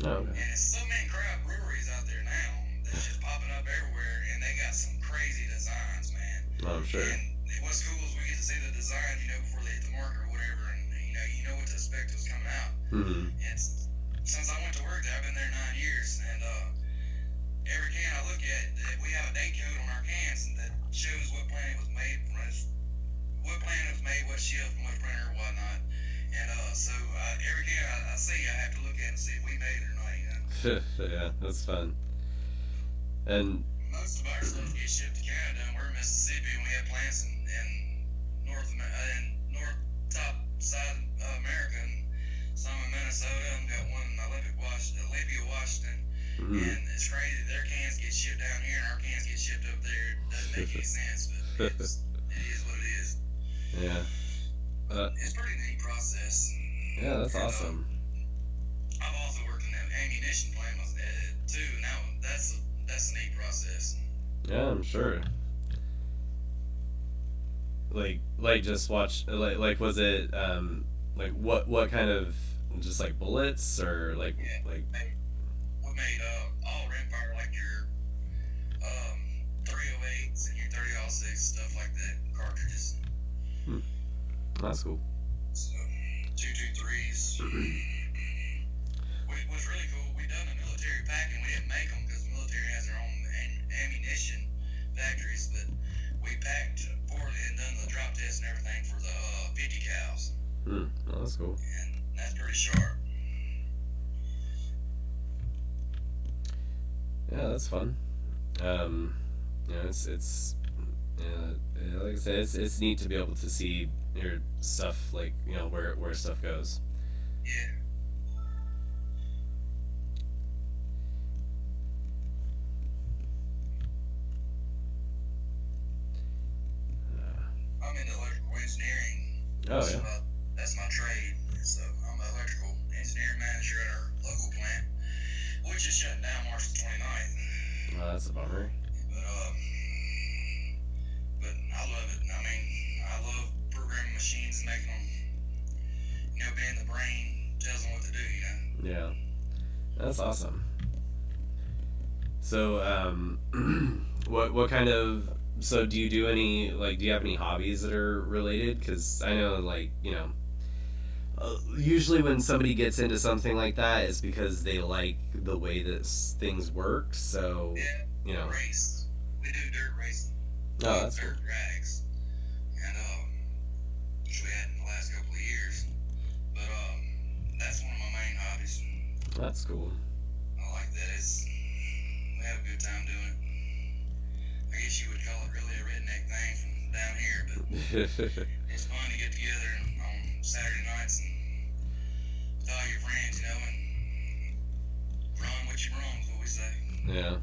Speaker 1: Oh, okay.
Speaker 2: And it's so many craft breweries out there now that's just popping up everywhere, and they got some crazy designs, man.
Speaker 1: I'm sure.
Speaker 2: And what's cool is we get to see the design, before they hit the market or whatever, and you know what to expect what's coming out.
Speaker 1: Mm-hmm.
Speaker 2: And since I went to work there, I've been there 9 years, and every can I look at, we have a date code on our cans that shows what plant it was made from, what shift, and what printer, or whatnot. And so every can I see, I have to look at and see if we made it or not.
Speaker 1: Yeah, that's fun. And
Speaker 2: Most of our stuff gets shipped to Canada, and we're in Mississippi, and we have plants in north top side of America, and some in Minnesota, and got one in Olympia, Washington.
Speaker 1: mm-hmm.
Speaker 2: And it's crazy. Their cans get shipped down here, and our cans get shipped up there. It doesn't make any sense, but it is what it is.
Speaker 1: Yeah.
Speaker 2: It's a pretty neat process.
Speaker 1: Yeah, that's awesome.
Speaker 2: I've also worked in that ammunition plant too. Now that's a neat process.
Speaker 1: Yeah, I'm sure. Like just watch like was it like what kind of just like bullets or like
Speaker 2: Yeah,
Speaker 1: like
Speaker 2: we made all rimfire, like your 308s and your 30-06, stuff like that, cartridges.
Speaker 1: that's cool.
Speaker 2: So 223s. What's really cool, we done a military pack, and we didn't make them because the military has their own ammunition factories, but we packed for it and done the drop test and everything for the 50 cals,
Speaker 1: Oh, that's cool.
Speaker 2: and that's pretty sharp.
Speaker 1: Yeah, that's fun. It's Like I said, it's neat to be able to see your stuff, like, where stuff goes.
Speaker 2: Yeah, I'm in electrical engineering.
Speaker 1: Oh
Speaker 2: So
Speaker 1: yeah.
Speaker 2: that's my trade. So I'm an electrical engineering manager at our local plant, which is shutting down March the 29th.
Speaker 1: Oh, that's a bummer.
Speaker 2: But but I love it. I mean, I love programming machines and making them, being the brain tells them what to do.
Speaker 1: Yeah, that's awesome. So, what kind of so do you do any do you have any hobbies that are related? Because I know usually when somebody gets into something like that, it's because they like the way that things work. So,
Speaker 2: Yeah,
Speaker 1: you know.
Speaker 2: race. We do dirt racing.
Speaker 1: Oh, that's cool.
Speaker 2: Dirt drags, and which we had in the last couple of years. But that's one of my main hobbies.
Speaker 1: That's cool.
Speaker 2: I like that. We have a good time doing it. I guess you would call it really a redneck thing from down here, but it's fun to get together on Saturday nights and with all your friends, and run what you run, is what we say.
Speaker 1: Yeah.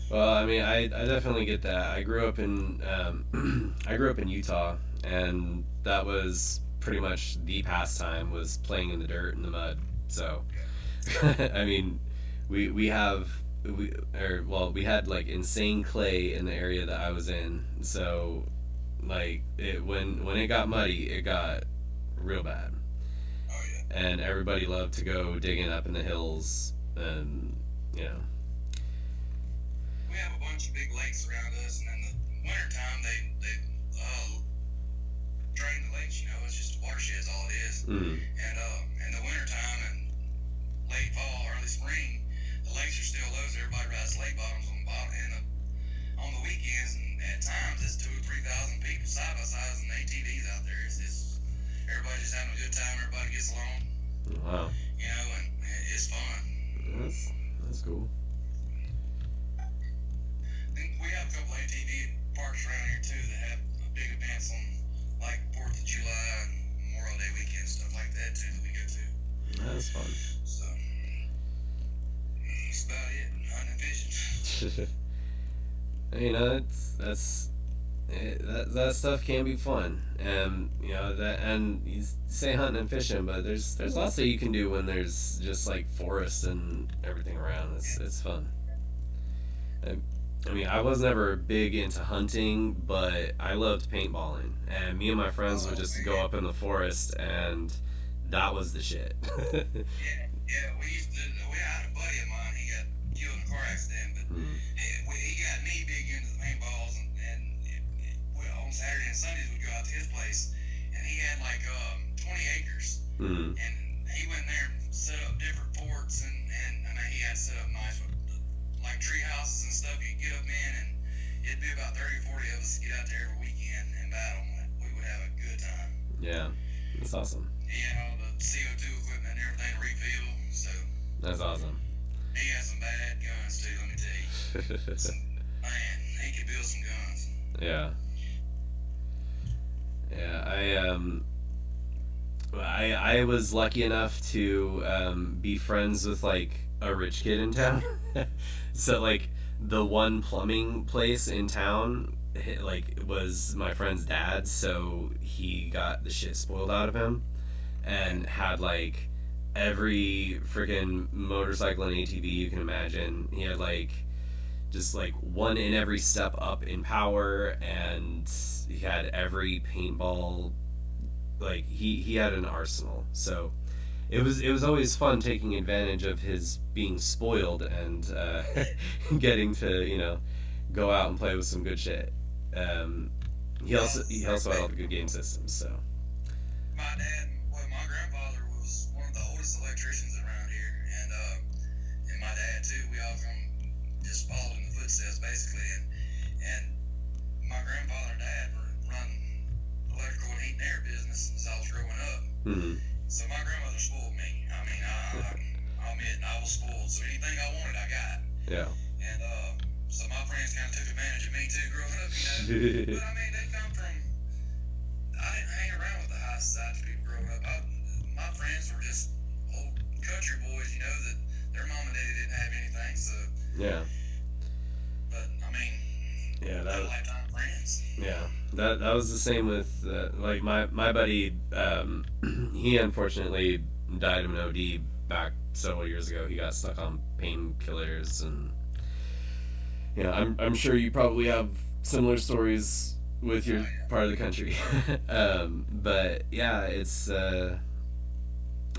Speaker 1: Well, I mean, I definitely get that. I grew up in I grew up in Utah, and that was pretty much the pastime was playing in the dirt and the mud. So, I mean, we have we had like insane clay in the area that I was in. So, like when it got muddy, it got real bad,
Speaker 2: Oh yeah.
Speaker 1: and everybody loved to go digging up in the hills, and you know.
Speaker 2: We have a bunch of big lakes around us, and in the wintertime, they drain the lakes. It's just watersheds, all it is.
Speaker 1: Mm.
Speaker 2: And in the wintertime and late fall, early spring, the lakes are still low, so everybody rides lake bottoms on the bottom. And on the weekends, and at times, it's 2,000 or 3,000 people side by sides and ATVs out there. It's everybody just having a good time. Everybody gets along,
Speaker 1: Wow.
Speaker 2: and it's fun.
Speaker 1: That's cool.
Speaker 2: We have a couple ATV parks around here too that have big events on like 4th of July and Memorial Day weekend, stuff like that too, that we go to.
Speaker 1: That's fun.
Speaker 2: So that's about it. Hunting and fishing.
Speaker 1: That stuff can be fun, and you say hunting and fishing, but there's lots that you can do when there's just like forest and everything around. It's fun. I mean, I was never big into hunting, but I loved paintballing, and me and my friends would just go up in the forest, and that was the shit.
Speaker 2: Yeah, we had a buddy of mine, he got killed in a car accident, but
Speaker 1: Mm.
Speaker 2: he got me big into the paintballs, on Saturday and Sundays we'd go out to his place, and he had like 20 acres,
Speaker 1: Mm.
Speaker 2: and he went in there and set up different forts, and I mean, he had set up nice with like tree houses and stuff you could get up in, and it'd be about 30 or 40 of us get out there every weekend and battle. We would have a good time.
Speaker 1: Yeah, that's awesome.
Speaker 2: He had all the CO2 equipment and everything to refill, so
Speaker 1: That's awesome.
Speaker 2: he had some bad guns too, let me tell you. Man, he could build some guns.
Speaker 1: Yeah. Yeah, I was lucky enough to be friends with like a rich kid in town. So like the one plumbing place in town like was my friend's dad, so he got the shit spoiled out of him and had like every freaking motorcycle and ATV you can imagine. He had like just like one in every step up in power, and he had every paintball. Like he had an arsenal. So it was always fun taking advantage of his being spoiled and getting to go out and play with some good shit. He also had all the good game systems. So
Speaker 2: My grandfather was one of the oldest electricians around here, and my dad too. We all just followed in the footsteps basically, and my grandfather and dad were running electrical and heat and air business since I was growing up.
Speaker 1: mm-hmm.
Speaker 2: So my grandmother spoiled me. I mean, I'll admit I was spoiled. So anything I wanted, I got.
Speaker 1: Yeah.
Speaker 2: And so my friends kind of took advantage of me too growing up, you know. But I mean, they come from. I didn't hang around with the high society people growing up. My friends were just old country boys, you know, that their mom and daddy didn't have anything. So.
Speaker 1: Yeah.
Speaker 2: But I mean.
Speaker 1: Yeah,
Speaker 2: that lifetime friends.
Speaker 1: Yeah, that was the same with like my buddy. He unfortunately died of an OD back several years ago. He got stuck on painkillers, and yeah, I'm sure you probably have similar stories with your part of the country. But yeah, it's. I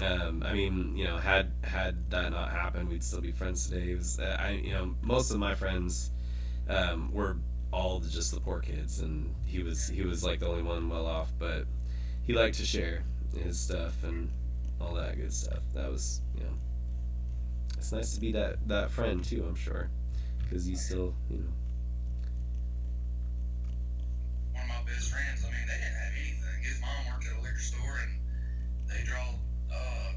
Speaker 1: mean, you know, had that not happened, we'd still be friends today. It was, most of my friends were all just the poor kids, and he was like the only one well off, but he liked to share his stuff and all that good stuff. That was, you know, it's nice to be that friend too, I'm sure, because you still, you know.
Speaker 2: One of my best friends, I mean, they didn't have anything. His mom worked at a liquor store, and they draw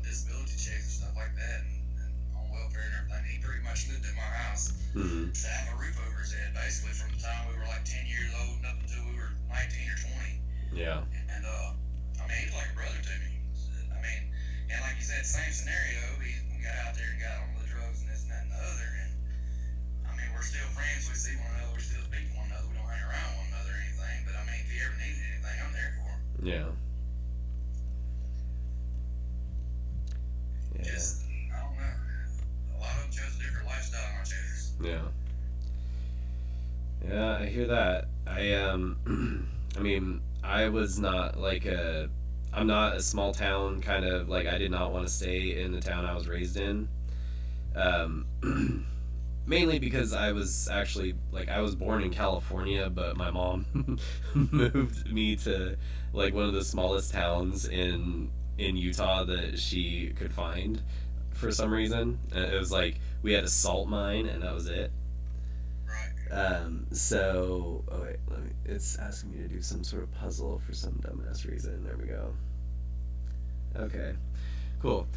Speaker 2: disability checks and stuff like that, and on welfare and everything. He pretty much lived at my house
Speaker 1: Mm-hmm.
Speaker 2: to have a roof over his head, basically, from the time we were like 10 years old up until we were 19 or 20.
Speaker 1: Yeah.
Speaker 2: And, I mean, he was like a brother to me. I mean, and like you said, same scenario. We got out there and got on the drugs and this and that and the other. And, I mean, we're still friends. We see one another. We still speak to one another. We don't hang around one another or anything. But, I mean, if he ever needed anything, I'm there for him.
Speaker 1: Yeah. Yeah.
Speaker 2: Just, I don't know. A lot of them chose a different lifestyle than I chose.
Speaker 1: Yeah. Yeah, I hear that. I mean, I was not like I'm not a small town kind of, like, I did not want to stay in the town I was raised in. Mainly because I was actually, like, I was born in California, but my mom moved me to, like, one of the smallest towns in Utah that she could find for some reason. It was like we had a salt mine and that was it. So, oh wait, it's asking me to do some sort of puzzle for some dumbass reason. There we go. Okay, cool.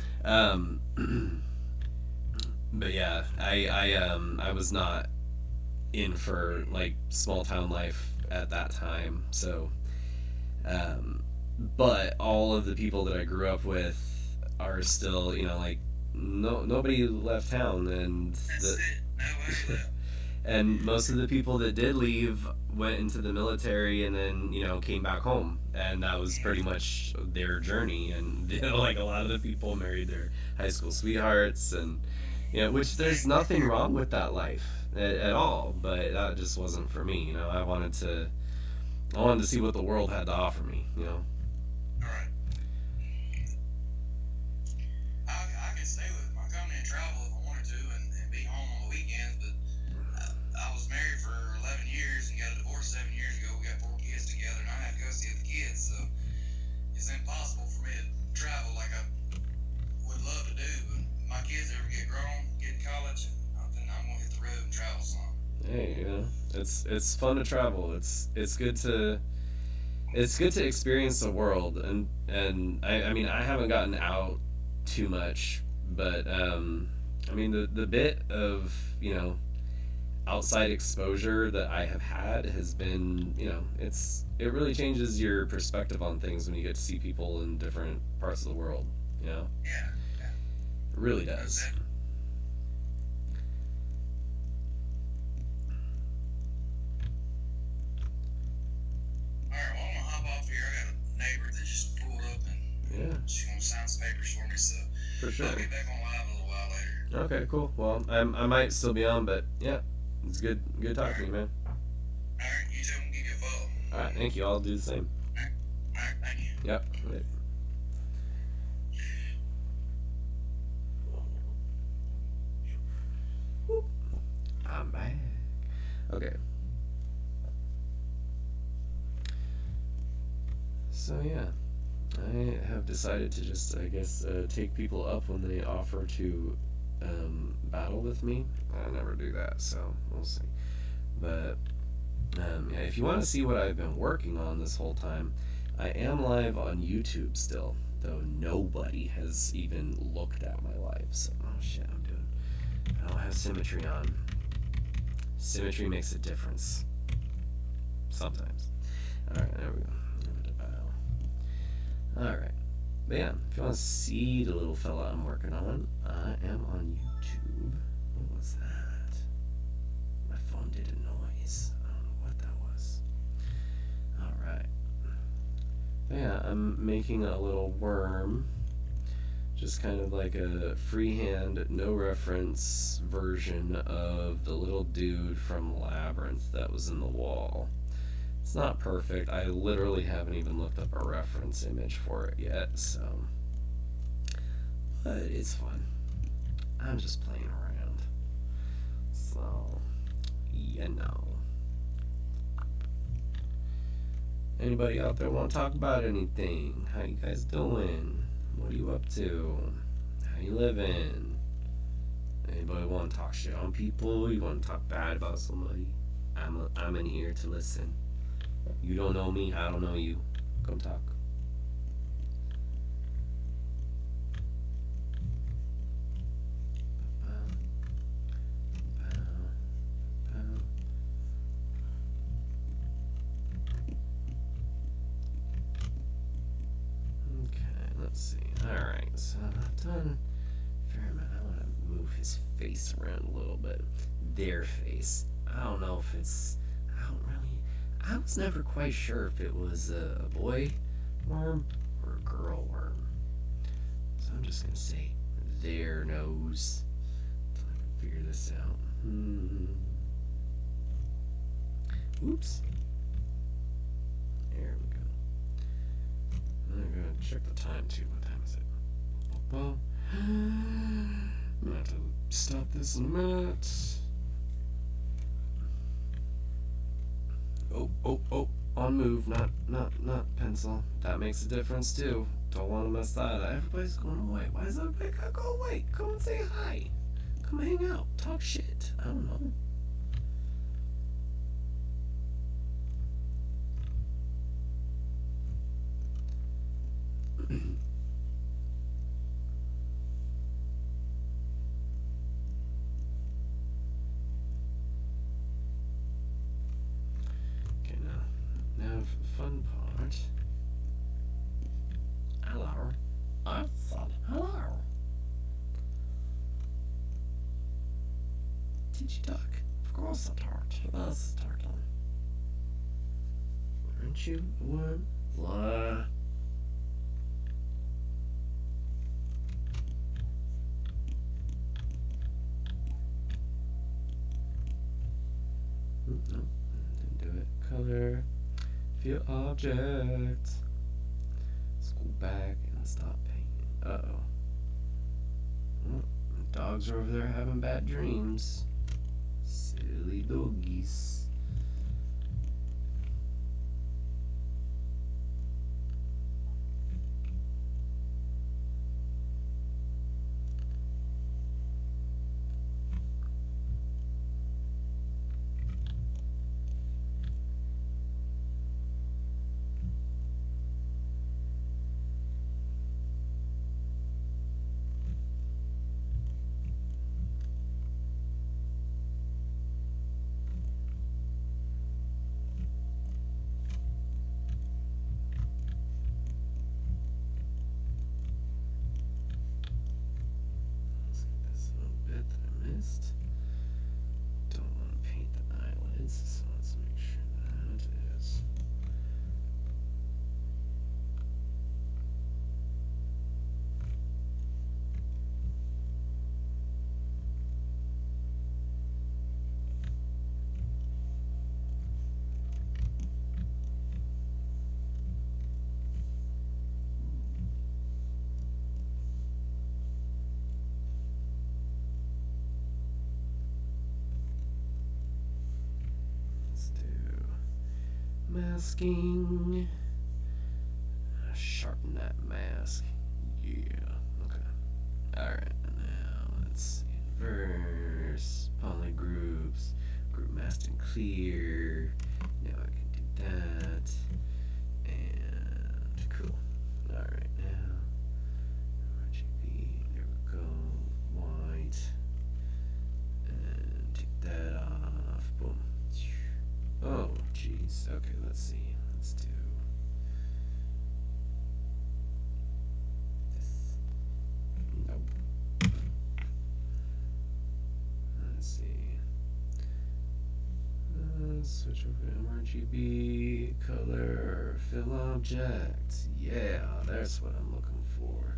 Speaker 1: But yeah, I was not in for, like, small town life at that time. So, but all of the people that I grew up with are still, you know, like, nobody left town, and and most of the people that did leave went into the military and then, you know, came back home, and that was pretty much their journey. And, you know, like, a lot of the people married their high school sweethearts, and, you know, which there's nothing wrong with that life at all, but that just wasn't for me. You know, I wanted to see what the world had to offer me, you know.
Speaker 2: Alright. I can stay with my company and travel if I wanted to, and be home on the weekends, but I was married for 11 years and got a divorce 7 years ago. We got 4 kids together, and I have custody of the kids, so it's impossible for me to travel like I would love to do. But my kids ever get grown, get in college, then I'm gonna hit the road and travel some.
Speaker 1: Hey, you know, it's fun to travel. It's good to experience the world, and I mean, I haven't gotten out too much, but I mean, the bit of, you know, outside exposure that I have had has been, you know, it really changes your perspective on things when you get to see people in different parts of the world, you know.
Speaker 2: Yeah.
Speaker 1: It really does.
Speaker 2: Alright, well, I'm gonna hop off here. I got a neighbor that just pulled up, and
Speaker 1: Yeah,
Speaker 2: she's gonna sign some papers for me, so
Speaker 1: for sure.
Speaker 2: I'll get back on live a little while later.
Speaker 1: Okay, cool. Well, I might still be on, but yeah, it's good talking to you, man.
Speaker 2: Alright, you too. I'm gonna give you a follow.
Speaker 1: All right, thank you. I'll do the same.
Speaker 2: Alright, thank you.
Speaker 1: Yep. Right. I'm back. Okay. So yeah, I have decided to just, I guess, take people up when they offer to battle with me. I never do that, so we'll see. But yeah, if you want to see what I've been working on this whole time, I am live on YouTube still, though nobody has even looked at my live. So, oh shit, I don't have symmetry on. Symmetry makes a difference. Sometimes. Alright, there we go. Alright. But yeah, if you want to see the little fella I'm working on, I am on YouTube. What was that? My phone did a noise. I don't know what that was. Alright. But yeah, I'm making a little worm. Just kind of like a freehand, no reference version of the little dude from Labyrinth that was in the wall. It's not perfect. I literally haven't even looked up a reference image for it yet, so. But it's fun. I'm just playing around. So, you know. Anybody out there want to talk about anything? How you guys doing? What are you up to? How you living? Anybody want to talk shit on people? You want to talk bad about somebody? I'm in here to listen. You don't know me, I don't know you. Come talk. Okay, let's see. Alright, so I've done a fair amount. I want to move his face around a little bit. Their face. I don't know if it's. I was never quite sure if it was a boy worm or a girl worm. So I'm just going to say their nose until I can figure this out. Oops. There we go. I'm going to check the time too. What time is it? Well, I'm going to have to stop this in a minute. Oh, on move, not pencil. That makes a difference too. Don't want to mess that up. Everybody's going away. Why does everybody gotta go away? Come and say hi. Come hang out. Talk shit. I don't know. Now for the fun part. Hello. I said hello. Did you talk? Of course I talked. That's talking. Aren't you one? Blah. No, didn't do it. Color. View object. Let's go back and stop painting. Uh-oh. Oh, the dogs are over there having bad dreams. Silly doggies. Don't want to paint the eyelids, so let's make sure that is. Masking. Sharpen that mask. Yeah. Okay. Alright, now let's inverse. Polygroups. Group masked and clear. Now I can do that. And cool. Alright, now. RGB. There we go. White. And take that off. Boom. Oh, jeez. Okay, let's see. Let's do this. Nope. Let's see. Switch over to RGB, color, fill object. Yeah, that's what I'm looking for.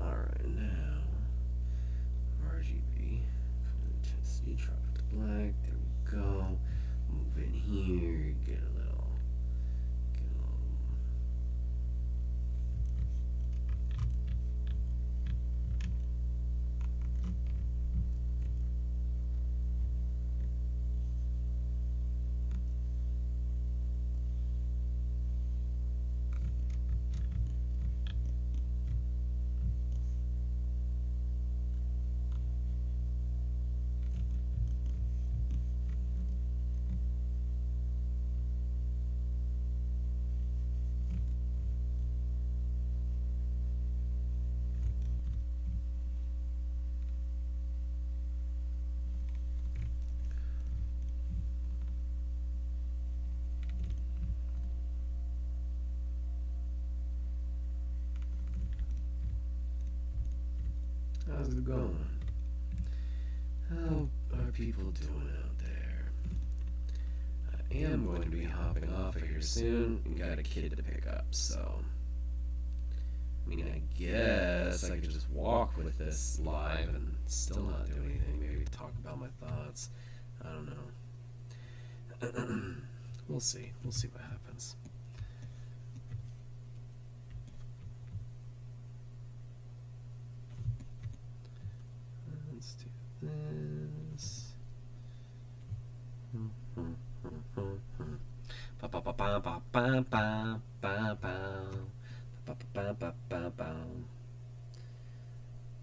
Speaker 1: Alright, now RGB, color intensity, drop it to black. There we go. Move in here, get a little. How's it going? How are people doing out there? I am going to be hopping off of here soon and got a kid to pick up, so. I mean, I guess I could just walk with this live and still not do anything. Maybe talk about my thoughts. I don't know. We'll see. We'll see what happens. Let's do this.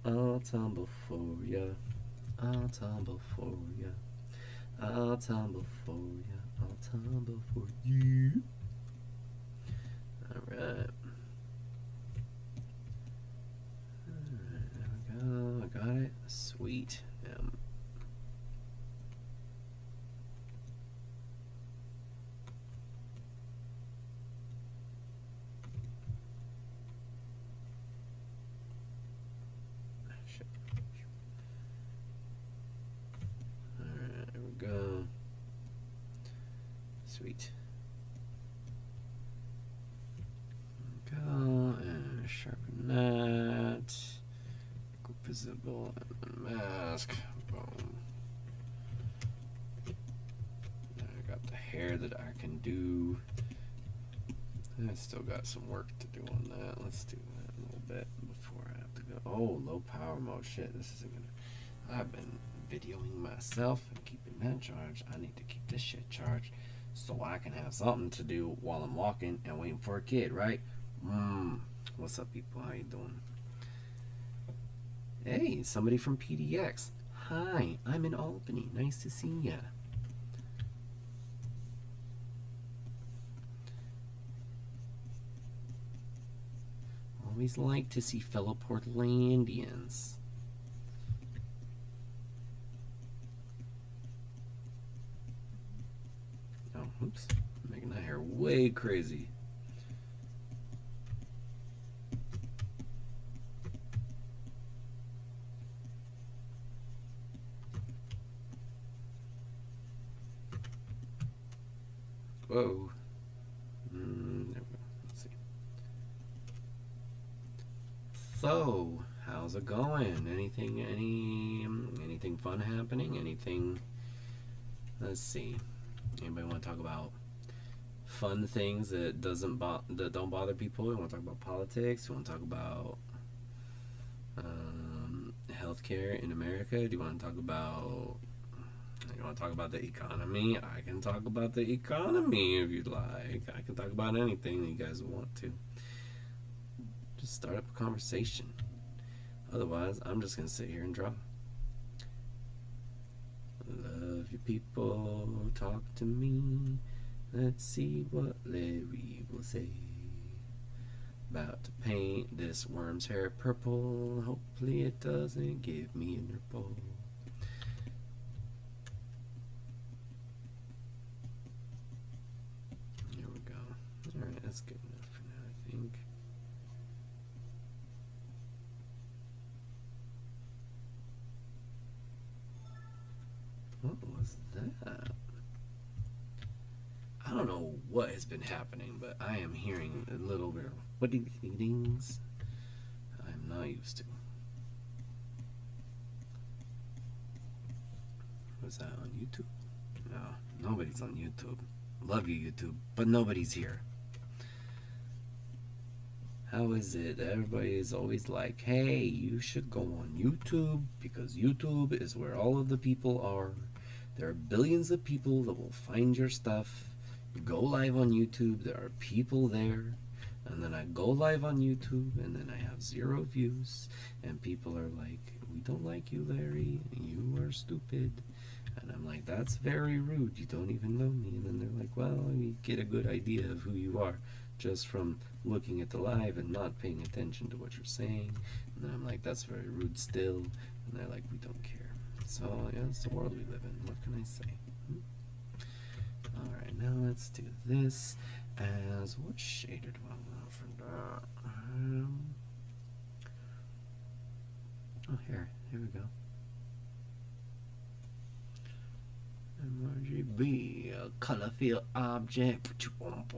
Speaker 1: I'll tumble for ya. I'll tumble for ya. I'll tumble for ya. I'll tumble for you. Alright. There we go. I got it. Sweet. Alright, there we go. Sweet. Go and sharpen that. Go visible and mask. Boom. I got the hair that I can do. I still got some work to do on that. Let's do that a little bit before I have to go. Oh, low power mode. Shit, this isn't gonna. I've been videoing myself and keeping that charged. I need to keep this shit charged so I can have something to do while I'm walking and waiting for a kid, right? What's up, people? How you doing? Hey, somebody from PDX. Hi, I'm in Albany. Nice to see ya. Always like to see fellow Portlandians. Oh, oops. I'm making that hair way crazy. Whoa. There we go. Let's see. So, how's it going? Anything fun happening? Anything? Let's see. Anybody want to talk about fun things that don't bother people? You want to talk about politics? You want to talk about healthcare in America? Do you want to talk about? You want to talk about the economy? I can talk about the economy if you'd like. I can talk about anything that you guys want to. Just start up a conversation. Otherwise, I'm just going to sit here and draw. Love you people, talk to me. Let's see what Larry will say. About to paint this worm's hair purple. Hopefully it doesn't give me a nipple. That's good enough for now, I think. What was that? I don't know what has been happening, but I am hearing a little bit of what dings I'm not used to. Was that on YouTube? No, nobody's on YouTube. Love you, YouTube, but nobody's here. How is it? Everybody is always like, hey, you should go on YouTube because YouTube is where all of the people are. There are billions of people that will find your stuff. Go live on YouTube, there are people there. And then I go live on YouTube and then I have 0 views. And people are like, we don't like you, Larry. You are stupid. And I'm like, that's very rude. You don't even know me. And then they're like, well, we get a good idea of who you are just from looking at the live and not paying attention to what you're saying. And then I'm like, that's very rude still. And they're like, we don't care. So, yeah, it's the world we live in. What can I say? Alright, now let's do this as what shader do I want for that? Oh, here we go. RGB, a color field object. Not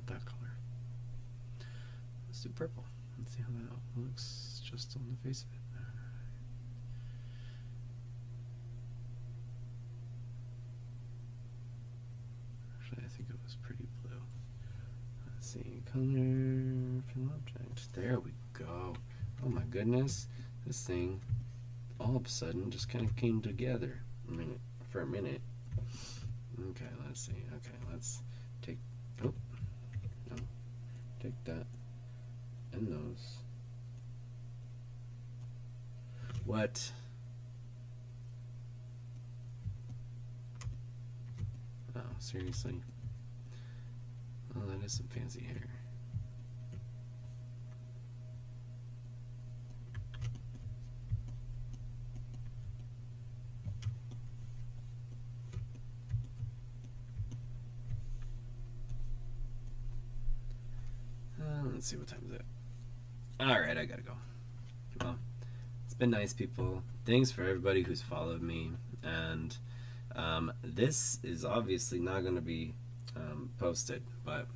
Speaker 1: that color. Let's do purple. Let's see how that looks just on the face of it. Actually, I think it was pretty blue. Let's see, color fill object. There we go. Oh my goodness, this thing all of a sudden just kind of came together for a minute. Okay, let's see. Okay, let's take. Oh, no, take that and those. What? Oh, seriously? Oh, that is some fancy hair. Let's see what time is it. Alright, I gotta go. Well, it's been nice, people. Thanks for everybody who's followed me. And this is obviously not going to be posted, but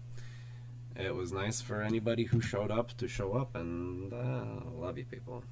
Speaker 1: it was nice for anybody who showed up to show up, and love you, people.